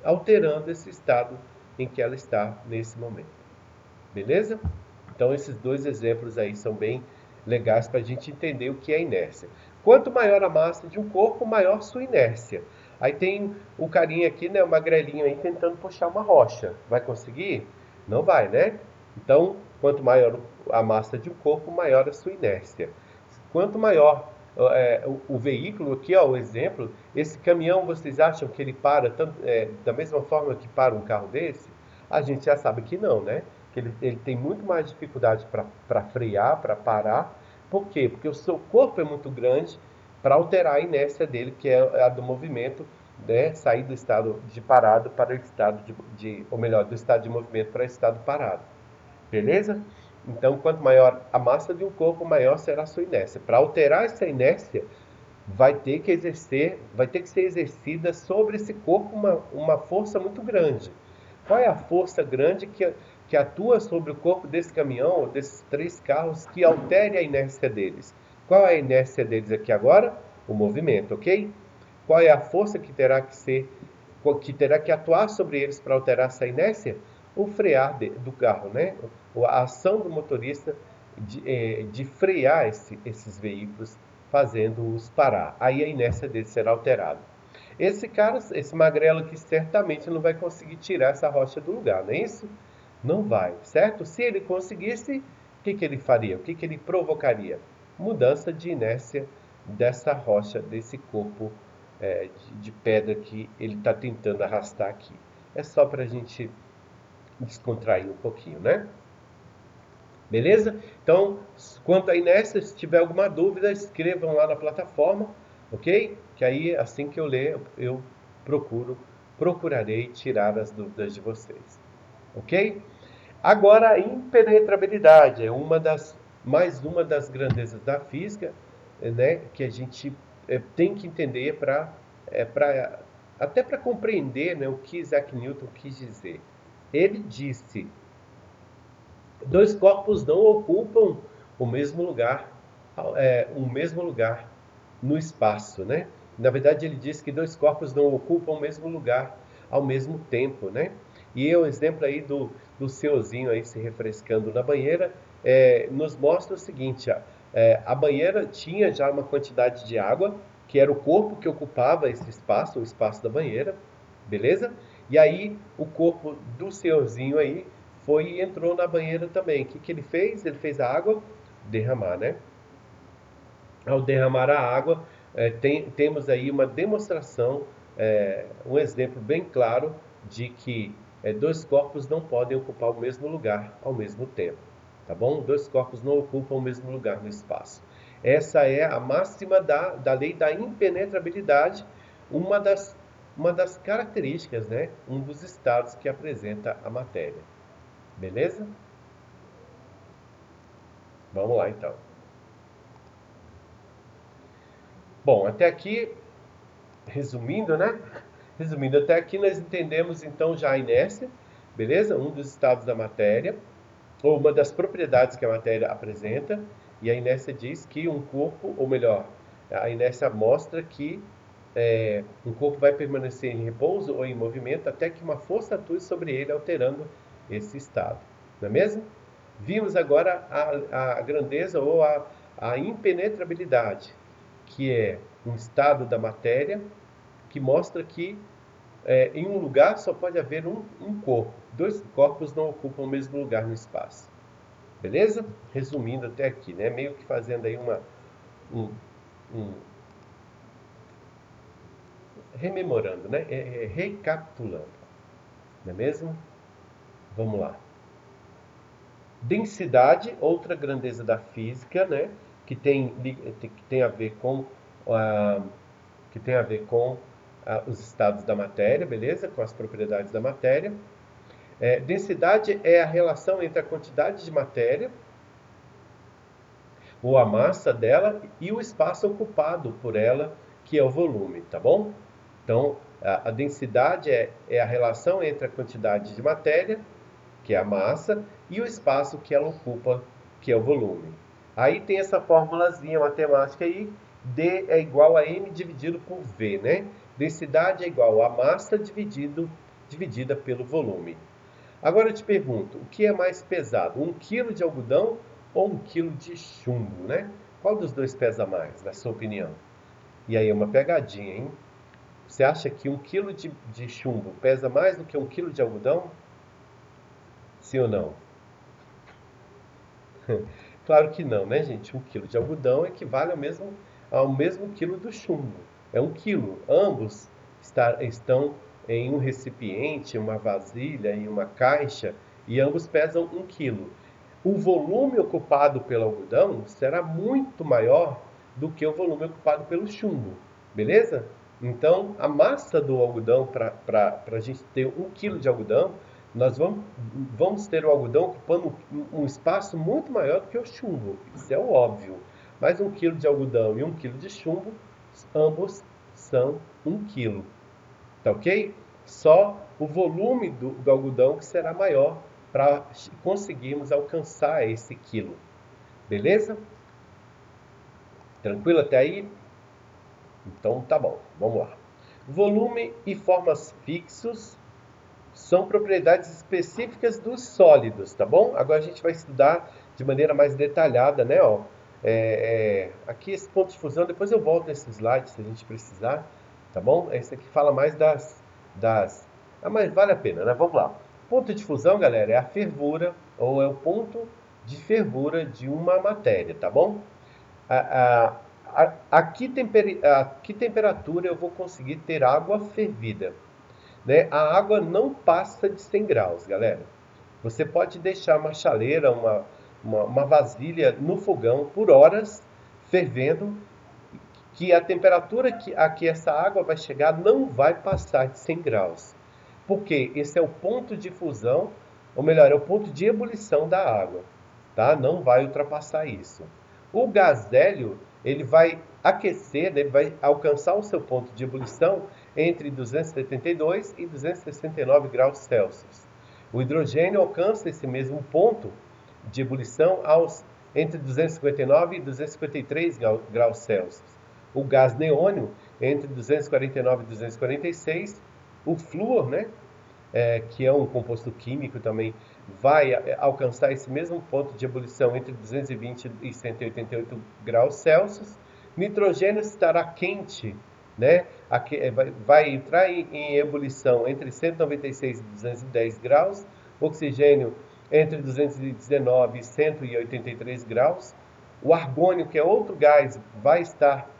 alterando esse estado em que ela está nesse momento. Beleza? Então, esses dois exemplos aí são bem legais para a gente entender o que é inércia. Quanto maior a massa de um corpo, maior sua inércia. Aí tem o carinha aqui, né, o magrelinho aí, tentando puxar uma rocha. Vai conseguir? Não vai, né? Então, quanto maior a massa de um corpo, maior a sua inércia. Quanto maior o veículo, aqui ó, o exemplo, esse caminhão, vocês acham que ele para da mesma forma que para um carro desse? A gente já sabe que não, né? Que ele tem muito mais dificuldade para frear, para parar. Por quê? Porque o seu corpo é muito grande para alterar a inércia dele, que é a do movimento, né? Sair do estado de parado para o estado ou melhor, do estado de movimento para o estado parado. Beleza? Então, quanto maior a massa de um corpo, maior será a sua inércia. Para alterar essa inércia, vai ter que ser exercida sobre esse corpo uma força muito grande. Qual é a força grande que atua sobre o corpo desse caminhão, ou desses três carros, que altere a inércia deles? Qual é a inércia deles aqui agora? O movimento, ok? Qual é a força que terá que atuar sobre eles para alterar essa inércia? O frear do carro, né? A ação do motorista de frear esses veículos, fazendo-os parar. Aí a inércia deles será alterada. Esse cara, esse magrelo aqui, certamente não vai conseguir tirar essa rocha do lugar, não é isso? Não vai, certo? Se ele conseguisse, o que ele faria? O que ele provocaria? Mudança de inércia dessa rocha, desse corpo de pedra que ele está tentando arrastar aqui. É só para a gente descontrair um pouquinho, né? Beleza? Então, quanto à inércia, se tiver alguma dúvida, escrevam lá na plataforma, ok? Que aí, assim que eu ler, eu procurarei tirar as dúvidas de vocês, ok? Agora, a impenetrabilidade é mais uma das grandezas da física, né? Que a gente tem que entender até para compreender, né, o que Isaac Newton quis dizer. Ele disse: dois corpos não ocupam o mesmo lugar, o mesmo lugar no espaço, né? Na verdade, ele diz que dois corpos não ocupam o mesmo lugar ao mesmo tempo, né? E o exemplo aí do senhorzinho aí se refrescando na banheira nos mostra o seguinte: a banheira tinha já uma quantidade de água, que era o corpo que ocupava esse espaço, o espaço da banheira, beleza? E aí o corpo do senhorzinho aí foi e entrou na banheira também. O que, que ele fez? Ele fez a água derramar, né? Ao derramar a água, temos aí uma demonstração, um exemplo bem claro de que dois corpos não podem ocupar o mesmo lugar ao mesmo tempo, tá bom? Dois corpos não ocupam o mesmo lugar no espaço. Essa é a máxima da lei da impenetrabilidade, uma das, uma das características, né? Um dos estados que apresenta a matéria. Beleza? Vamos lá então. Bom, até aqui, resumindo, né? Resumindo, até aqui nós entendemos então já a inércia, beleza? Um dos estados da matéria, ou uma das propriedades que a matéria apresenta, e a inércia diz que um corpo, ou melhor, a inércia mostra que um corpo vai permanecer em repouso ou em movimento até que uma força atue sobre ele, alterando esse estado. Não é mesmo? Vimos agora a grandeza ou a impenetrabilidade, que é um estado da matéria que mostra que em um lugar só pode haver um corpo. Dois corpos não ocupam o mesmo lugar no espaço. Beleza? Resumindo até aqui, né? Meio que fazendo aí um, um rememorando, né? Recapitulando. Não é mesmo? Vamos lá. Densidade, outra grandeza da física, né? Que tem a ver com ah, que tem a ver com os estados da matéria, beleza? Com as propriedades da matéria. Densidade é a relação entre a quantidade de matéria, ou a massa dela, e o espaço ocupado por ela, que é o volume, tá bom? Então, a densidade é a relação entre a quantidade de matéria, que é a massa, e o espaço que ela ocupa, que é o volume. Aí tem essa formulazinha matemática aí, D é igual a M dividido por V, né? Densidade é igual a massa dividida pelo volume. Agora eu te pergunto, o que é mais pesado, 1 quilo de algodão ou 1 quilo de chumbo, né? Qual dos dois pesa mais, na sua opinião? E aí é uma pegadinha, hein? Você acha que 1 quilo de chumbo pesa mais do que 1 quilo de algodão? Sim ou não? Claro que não, né, gente? 1 quilo de algodão equivale ao mesmo quilo do chumbo. É 1 quilo. Ambos estão em um recipiente, uma vasilha, em uma caixa, e ambos pesam 1 quilo. O volume ocupado pelo algodão será muito maior do que o volume ocupado pelo chumbo, beleza? Então, a massa do algodão, para a gente ter 1 quilo de algodão, nós vamos ter o algodão ocupando um espaço muito maior do que o chumbo. Isso é o óbvio. Mas 1 quilo de algodão e 1 quilo de chumbo, ambos são 1 quilo. Tá ok? Só o volume do algodão que será maior para conseguirmos alcançar esse quilo. Beleza? Tranquilo até aí? Então tá bom, vamos lá. Volume e formas fixos são propriedades específicas dos sólidos, tá bom? Agora a gente vai estudar de maneira mais detalhada, né? Ó, aqui esse ponto de fusão, depois eu volto nesse slide se a gente precisar, tá bom? Esse aqui fala mais mas vale a pena, né? Vamos lá. Ponto de fusão, galera, é a fervura, ou é o ponto de fervura de uma matéria, tá bom? A que temperatura eu vou conseguir ter água fervida? Né? A água não passa de 100 graus, galera. Você pode deixar uma chaleira, uma vasilha no fogão por horas, fervendo, que a temperatura a que essa água vai chegar não vai passar de 100 graus. Porque esse é o ponto de fusão, ou melhor, é o ponto de ebulição da água. Tá? Não vai ultrapassar isso. O gás hélio, ele vai aquecer, né? Ele vai alcançar o seu ponto de ebulição entre 272 e 269 graus Celsius. O hidrogênio alcança esse mesmo ponto de ebulição entre 259 e 253 graus Celsius. O gás neônio entre 249 e 246. O flúor, né, que é um composto químico também, vai alcançar esse mesmo ponto de ebulição entre 220 e 188 graus Celsius. Nitrogênio estará quente, né? Vai entrar em ebulição entre 196 e 210 graus. Oxigênio entre 219 e 183 graus. O argônio, que é outro gás, vai estar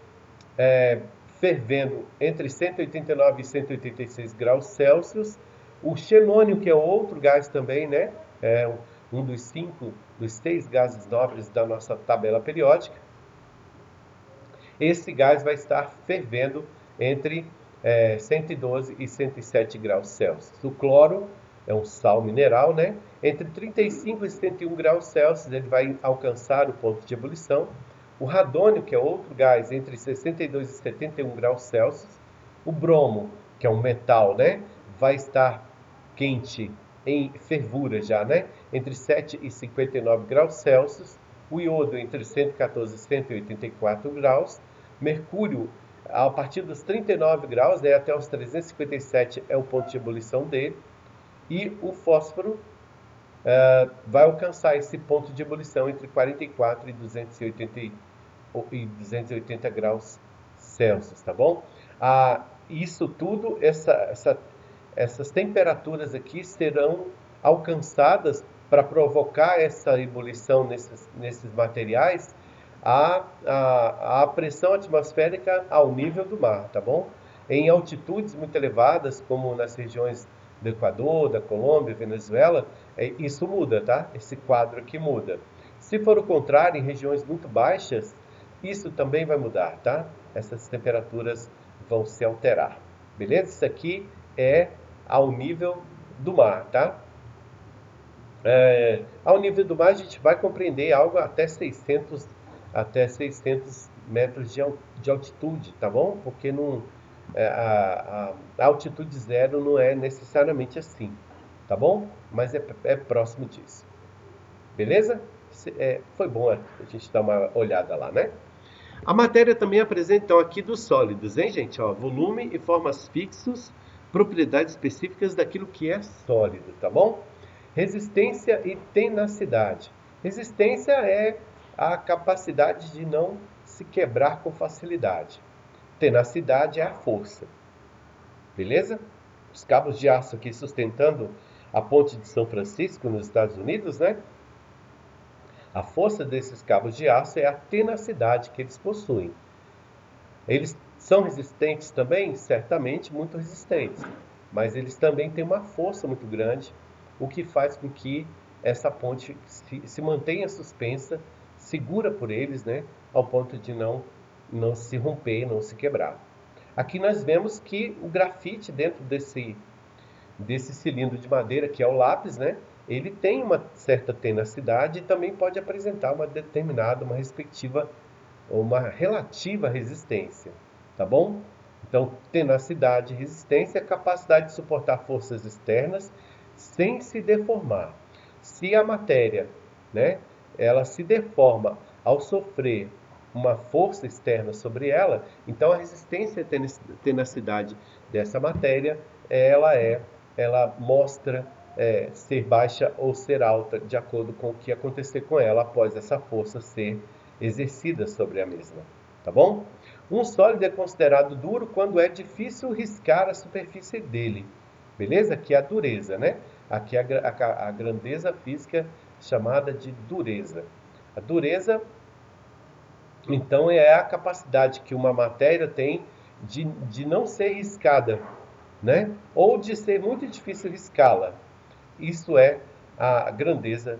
fervendo entre 189 e 186 graus Celsius. O xenônio, que é outro gás também, né? É um dos 6 gases nobres da nossa tabela periódica. Esse gás vai estar fervendo entre 112 e 107 graus Celsius. O cloro é um sal mineral, né? Entre 35 e 101 graus Celsius ele vai alcançar o ponto de ebulição. O radônio, que é outro gás, entre 62 e 71 graus Celsius. O bromo, que é um metal, né? Vai estar quente em fervura já, né? Entre 7 e 59 graus Celsius. O iodo entre 114 e 184 graus. Mercúrio, a partir dos 39 graus, né, até os 357 é o ponto de ebulição dele. E o fósforo vai alcançar esse ponto de ebulição entre 44 e 280 graus Celsius, tá bom? Isso tudo, essas temperaturas aqui serão alcançadas para provocar essa ebulição nesses materiais a pressão atmosférica ao nível do mar, tá bom? Em altitudes muito elevadas, como nas regiões do Equador, da Colômbia, Venezuela, isso muda, tá? Esse quadro aqui muda. Se for o contrário, em regiões muito baixas, isso também vai mudar, tá? Essas temperaturas vão se alterar, beleza? Isso aqui é ao nível do mar, tá? Ao nível do mar a gente vai compreender algo até 600 metros de altitude, tá bom? Porque a altitude zero não é necessariamente assim, tá bom? Mas é próximo disso. Beleza? Foi bom a gente dar uma olhada lá, né? A matéria também apresenta, então, aqui dos sólidos, hein, gente? Ó, volume e formas fixos, propriedades específicas daquilo que é sólido, tá bom? Resistência e tenacidade. Resistência é a capacidade de não se quebrar com facilidade. Tenacidade é a força. Beleza? Os cabos de aço aqui sustentando a ponte de São Francisco nos Estados Unidos, né? A força desses cabos de aço é a tenacidade que eles possuem. Eles são resistentes também? Certamente muito resistentes. Mas eles também têm uma força muito grande, o que faz com que essa ponte se mantenha suspensa, segura por eles, né? Ao ponto de não se romper, não se quebrar. Aqui nós vemos que o grafite dentro desse cilindro de madeira, que é o lápis, né? Ele tem uma certa tenacidade e também pode apresentar uma respectiva ou uma relativa resistência, tá bom? Então, tenacidade e resistência é a capacidade de suportar forças externas sem se deformar. Se a matéria, né, ela se deforma ao sofrer uma força externa sobre ela, então a resistência e a tenacidade dessa matéria, ela mostra ser baixa ou ser alta, de acordo com o que acontecer com ela após essa força ser exercida sobre a mesma, tá bom? Um sólido é considerado duro quando é difícil riscar a superfície dele, beleza? Aqui é a dureza, né? Aqui é a grandeza física chamada de dureza. A dureza, então, é a capacidade que uma matéria tem de não ser riscada, né? Ou de ser muito difícil riscá-la. Isso é a grandeza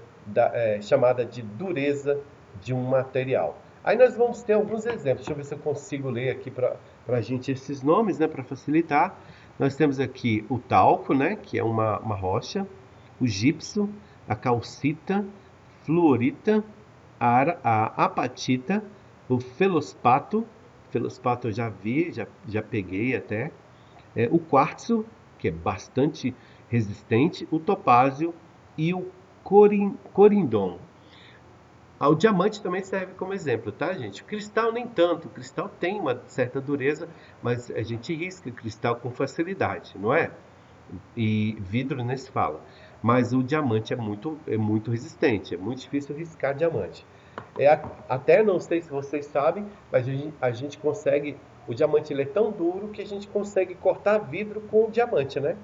chamada de dureza de um material. Aí nós vamos ter alguns exemplos. Deixa eu ver se eu consigo ler aqui para a gente esses nomes, né, para facilitar. Nós temos aqui o talco, né, que é uma rocha, o gipso, a calcita, fluorita, a apatita, o felospato eu já vi, já peguei até, o quartzo, que é bastante resistente, o topázio e o corindon. O diamante também serve como exemplo, tá, gente? O cristal nem tanto. O cristal tem uma certa dureza, mas a gente risca cristal com facilidade, não é? E vidro nem se fala. Mas o diamante é muito resistente. É muito difícil riscar diamante. Até não sei se vocês sabem, mas a gente consegue. O diamante ele é tão duro que a gente consegue cortar vidro com o diamante, né?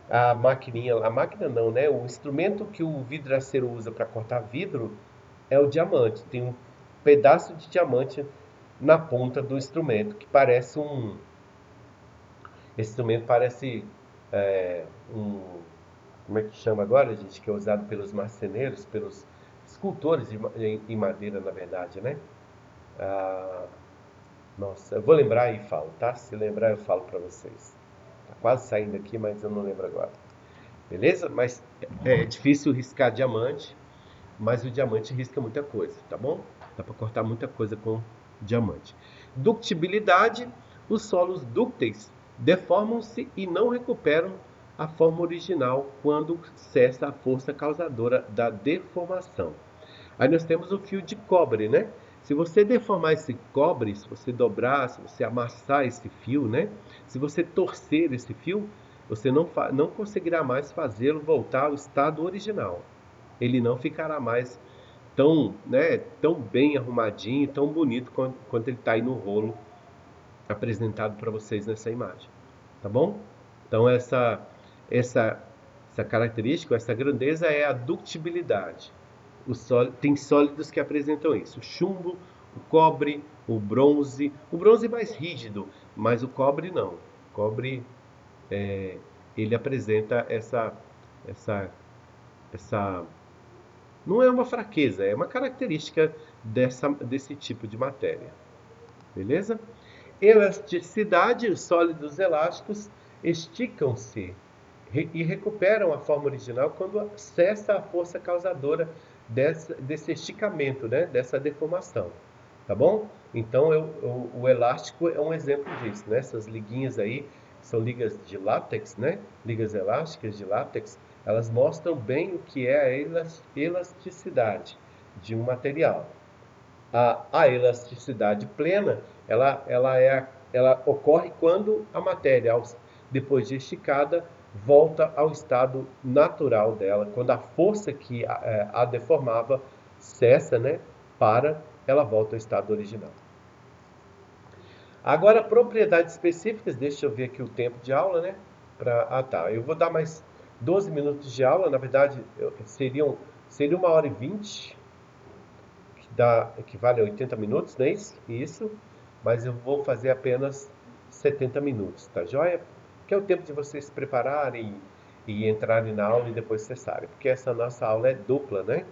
A máquina não, né? O instrumento que o vidraceiro usa para cortar vidro é o diamante. Tem um pedaço de diamante na ponta do instrumento, que parece um. Esse instrumento parece um. Como é que chama agora, gente? Que é usado pelos marceneiros, pelos escultores em madeira, na verdade, né? Ah, nossa, eu vou lembrar e falo, tá? Se lembrar, eu falo para vocês. Tá quase saindo aqui, mas eu não lembro agora. Beleza? Mas é difícil riscar diamante, mas o diamante risca muita coisa, tá bom? Dá para cortar muita coisa com diamante. Ductibilidade: os solos dúcteis deformam-se e não recuperam a forma original quando cessa a força causadora da deformação. Aí nós temos o fio de cobre, né? Se você deformar esse cobre, se você dobrar, se você amassar esse fio, né? Se você torcer esse fio, você não conseguirá mais fazê-lo voltar ao estado original. Ele não ficará mais tão, né, tão bem arrumadinho, tão bonito quanto ele está aí no rolo apresentado para vocês nessa imagem, tá bom? Então essa essa característica, essa grandeza é a ductibilidade. Tem sólidos que apresentam isso: o chumbo, o cobre, o bronze. O bronze é mais rígido, mas o cobre não. O cobre ele apresenta essa essa não é uma fraqueza, é uma característica desse tipo de matéria. Beleza? Elasticidade: os sólidos elásticos esticam-se e recuperam a forma original quando cessa a força causadora desse esticamento, né? Dessa deformação. Tá bom? Então, o elástico é um exemplo disso, né? Essas liguinhas aí são ligas de látex, né? Ligas elásticas de látex, elas mostram bem o que é a elasticidade de um material. A elasticidade plena, ela ocorre quando a matéria, depois de esticada, volta ao estado natural dela, quando a força que a deformava cessa, né, ela volta ao estado original. Agora, propriedades específicas, deixa eu ver aqui o tempo de aula, né? Tá, eu vou dar mais 12 minutos de aula, na verdade, seria 1h20, equivale a 80 minutos, não é isso? Isso, mas eu vou fazer apenas 70 minutos, tá joia? Que é o tempo de vocês se prepararem e entrarem na aula e depois cessarem, porque essa nossa aula é dupla, né?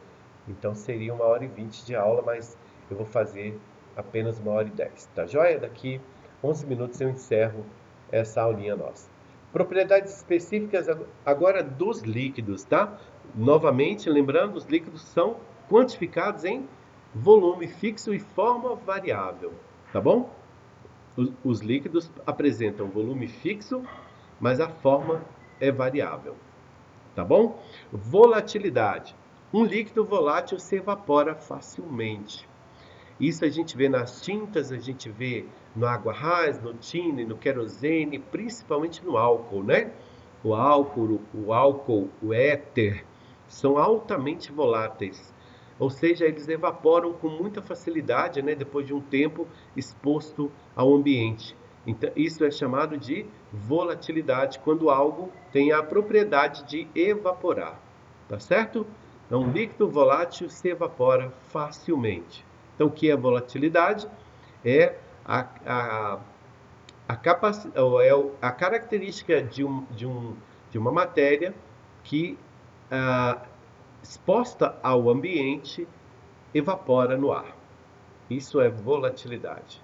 Então seria 1h20 de aula, mas eu vou fazer apenas 1h10, tá joia? Daqui 11 minutos eu encerro essa aulinha nossa. Propriedades específicas agora dos líquidos, tá? Novamente, lembrando, os líquidos são quantificados em volume fixo e forma variável, tá bom? Os líquidos apresentam volume fixo, mas a forma é variável, tá bom? Volatilidade: um líquido volátil se evapora facilmente. Isso a gente vê nas tintas, a gente vê no água rasa, no tine, no querosene, principalmente no álcool, né? O éter são altamente voláteis. Ou seja, eles evaporam com muita facilidade, né, depois de um tempo exposto ao ambiente. Então, isso é chamado de volatilidade, quando algo tem a propriedade de evaporar. Tá certo? Então, um líquido volátil se evapora facilmente. Então, o que é volatilidade? É a característica de uma matéria que ah, exposta ao ambiente, evapora no ar. Isso é volatilidade.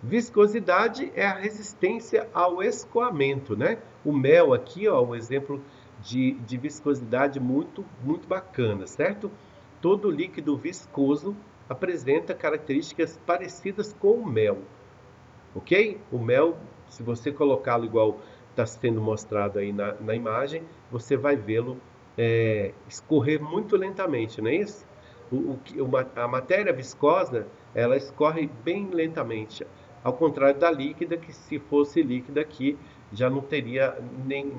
Viscosidade é a resistência ao escoamento, né? O mel aqui, ó, um exemplo de viscosidade muito bacana, certo? Todo líquido viscoso apresenta características parecidas com o mel, ok? O mel, se você colocá-lo igual está sendo mostrado aí na imagem, você vai vê-lo escorrer muito lentamente, não é isso? A matéria viscosa, ela escorre bem lentamente, ao contrário da líquida, que se fosse líquida aqui, já não teria nem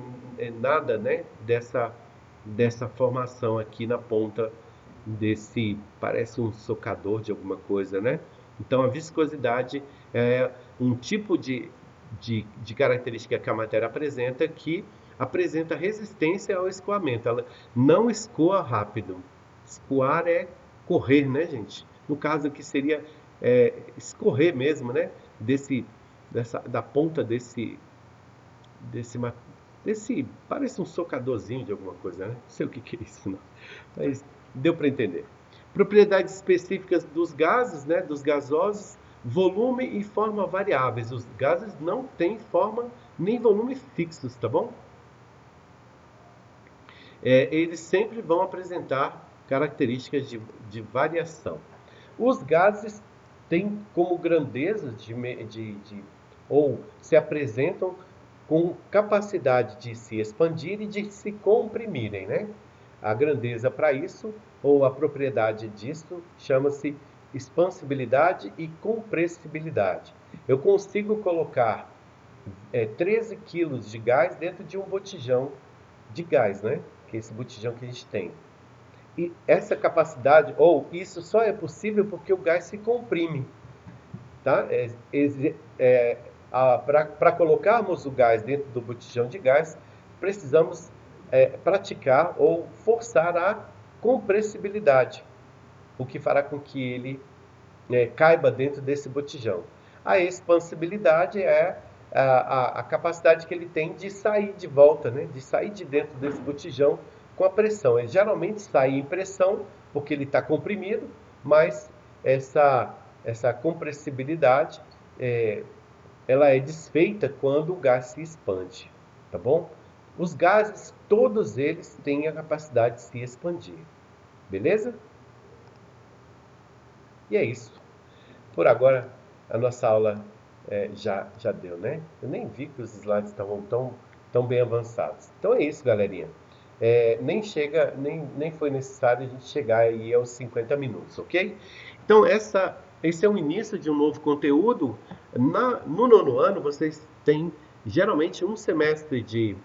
nada, né, dessa formação aqui na ponta desse, parece um socador de alguma coisa, né? Então a viscosidade é um tipo de característica que a matéria apresenta que apresenta resistência ao escoamento. Ela não escoa rápido. Escoar é correr, né, gente? No caso aqui seria escorrer mesmo, né? Da ponta desse, desse, parece um socadorzinho de alguma coisa, né? Não sei o que é isso, não. Mas deu para entender. Propriedades específicas dos gases, né? Dos gasosos, volume e forma variáveis. Os gases não têm forma nem volume fixos, tá bom? Eles sempre vão apresentar características de variação. Os gases têm como grandeza ou se apresentam com capacidade de se expandir e de se comprimirem, né? A grandeza para isso, ou a propriedade disso, chama-se expansibilidade e compressibilidade. Eu consigo colocar 13 quilos de gás dentro de um botijão de gás, né? Que é esse botijão que a gente tem. E essa capacidade, ou isso só é possível porque o gás se comprime, tá? Para colocarmos o gás dentro do botijão de gás, precisamos praticar ou forçar a compressibilidade, o que fará com que ele caiba dentro desse botijão. A expansibilidade é a capacidade que ele tem de sair de volta, né? De sair de dentro desse botijão com a pressão. Ele geralmente sai em pressão, porque ele está comprimido, mas essa compressibilidade ela é desfeita quando o gás se expande, tá bom? Os gases, todos eles têm a capacidade de se expandir, beleza? E é isso. Por agora, a nossa aula já deu, né? Eu nem vi que os slides estavam tão bem avançados. Então é isso, galerinha. Nem foi necessário a gente chegar aí aos 50 minutos, ok? Então esse é o início de um novo conteúdo. No nono ano, vocês têm geralmente um semestre de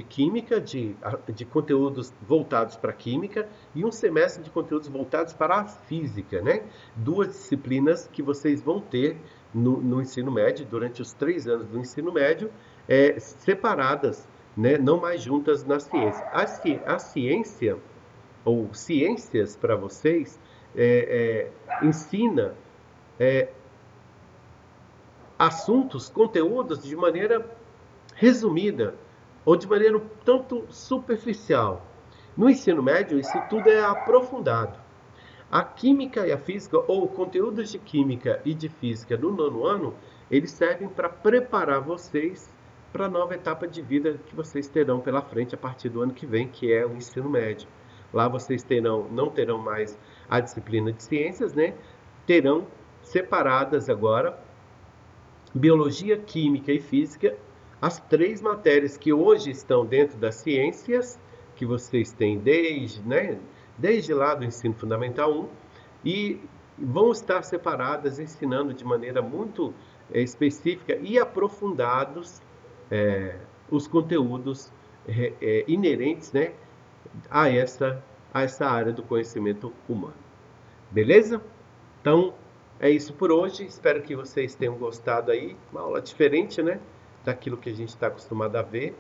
química, de conteúdos voltados para a química, e um semestre de conteúdos voltados para a física, né? Duas disciplinas que vocês vão ter no ensino médio, durante os 3 anos do ensino médio, separadas, né? Não mais juntas na ciência. A ciência, ou ciências para vocês, ensina assuntos, conteúdos de maneira resumida ou de maneira um tanto superficial. No ensino médio, isso tudo é aprofundado. A química e a física, ou conteúdos de química e de física no nono ano, eles servem para preparar vocês para a nova etapa de vida que vocês terão pela frente a partir do ano que vem, que é o ensino médio. Lá vocês não terão mais a disciplina de ciências, né? Terão separadas agora biologia, química e física, as 3 matérias que hoje estão dentro das ciências, que vocês têm desde lá do ensino fundamental 1, e vão estar separadas, ensinando de maneira muito específica e aprofundados os conteúdos inerentes, né, a essa área do conhecimento humano. Beleza? Então, é isso por hoje. Espero que vocês tenham gostado aí. Uma aula diferente, né? Daquilo que a gente está acostumado a ver.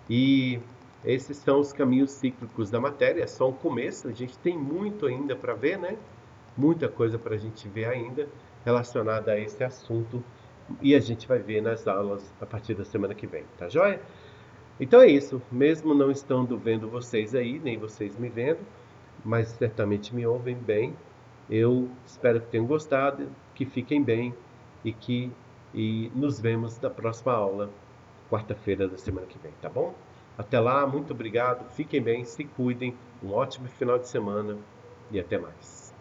E esses são os caminhos cíclicos da matéria. É só um começo. A gente tem muito ainda para ver, né? Muita coisa para a gente ver ainda relacionada a esse assunto. E a gente vai ver nas aulas a partir da semana que vem. Tá joia? Então é isso, mesmo não estando vendo vocês aí, nem vocês me vendo, mas certamente me ouvem bem. Eu espero que tenham gostado, que fiquem bem e que nos vemos na próxima aula, quarta-feira da semana que vem, tá bom? Até lá, muito obrigado, fiquem bem, se cuidem, um ótimo final de semana e até mais.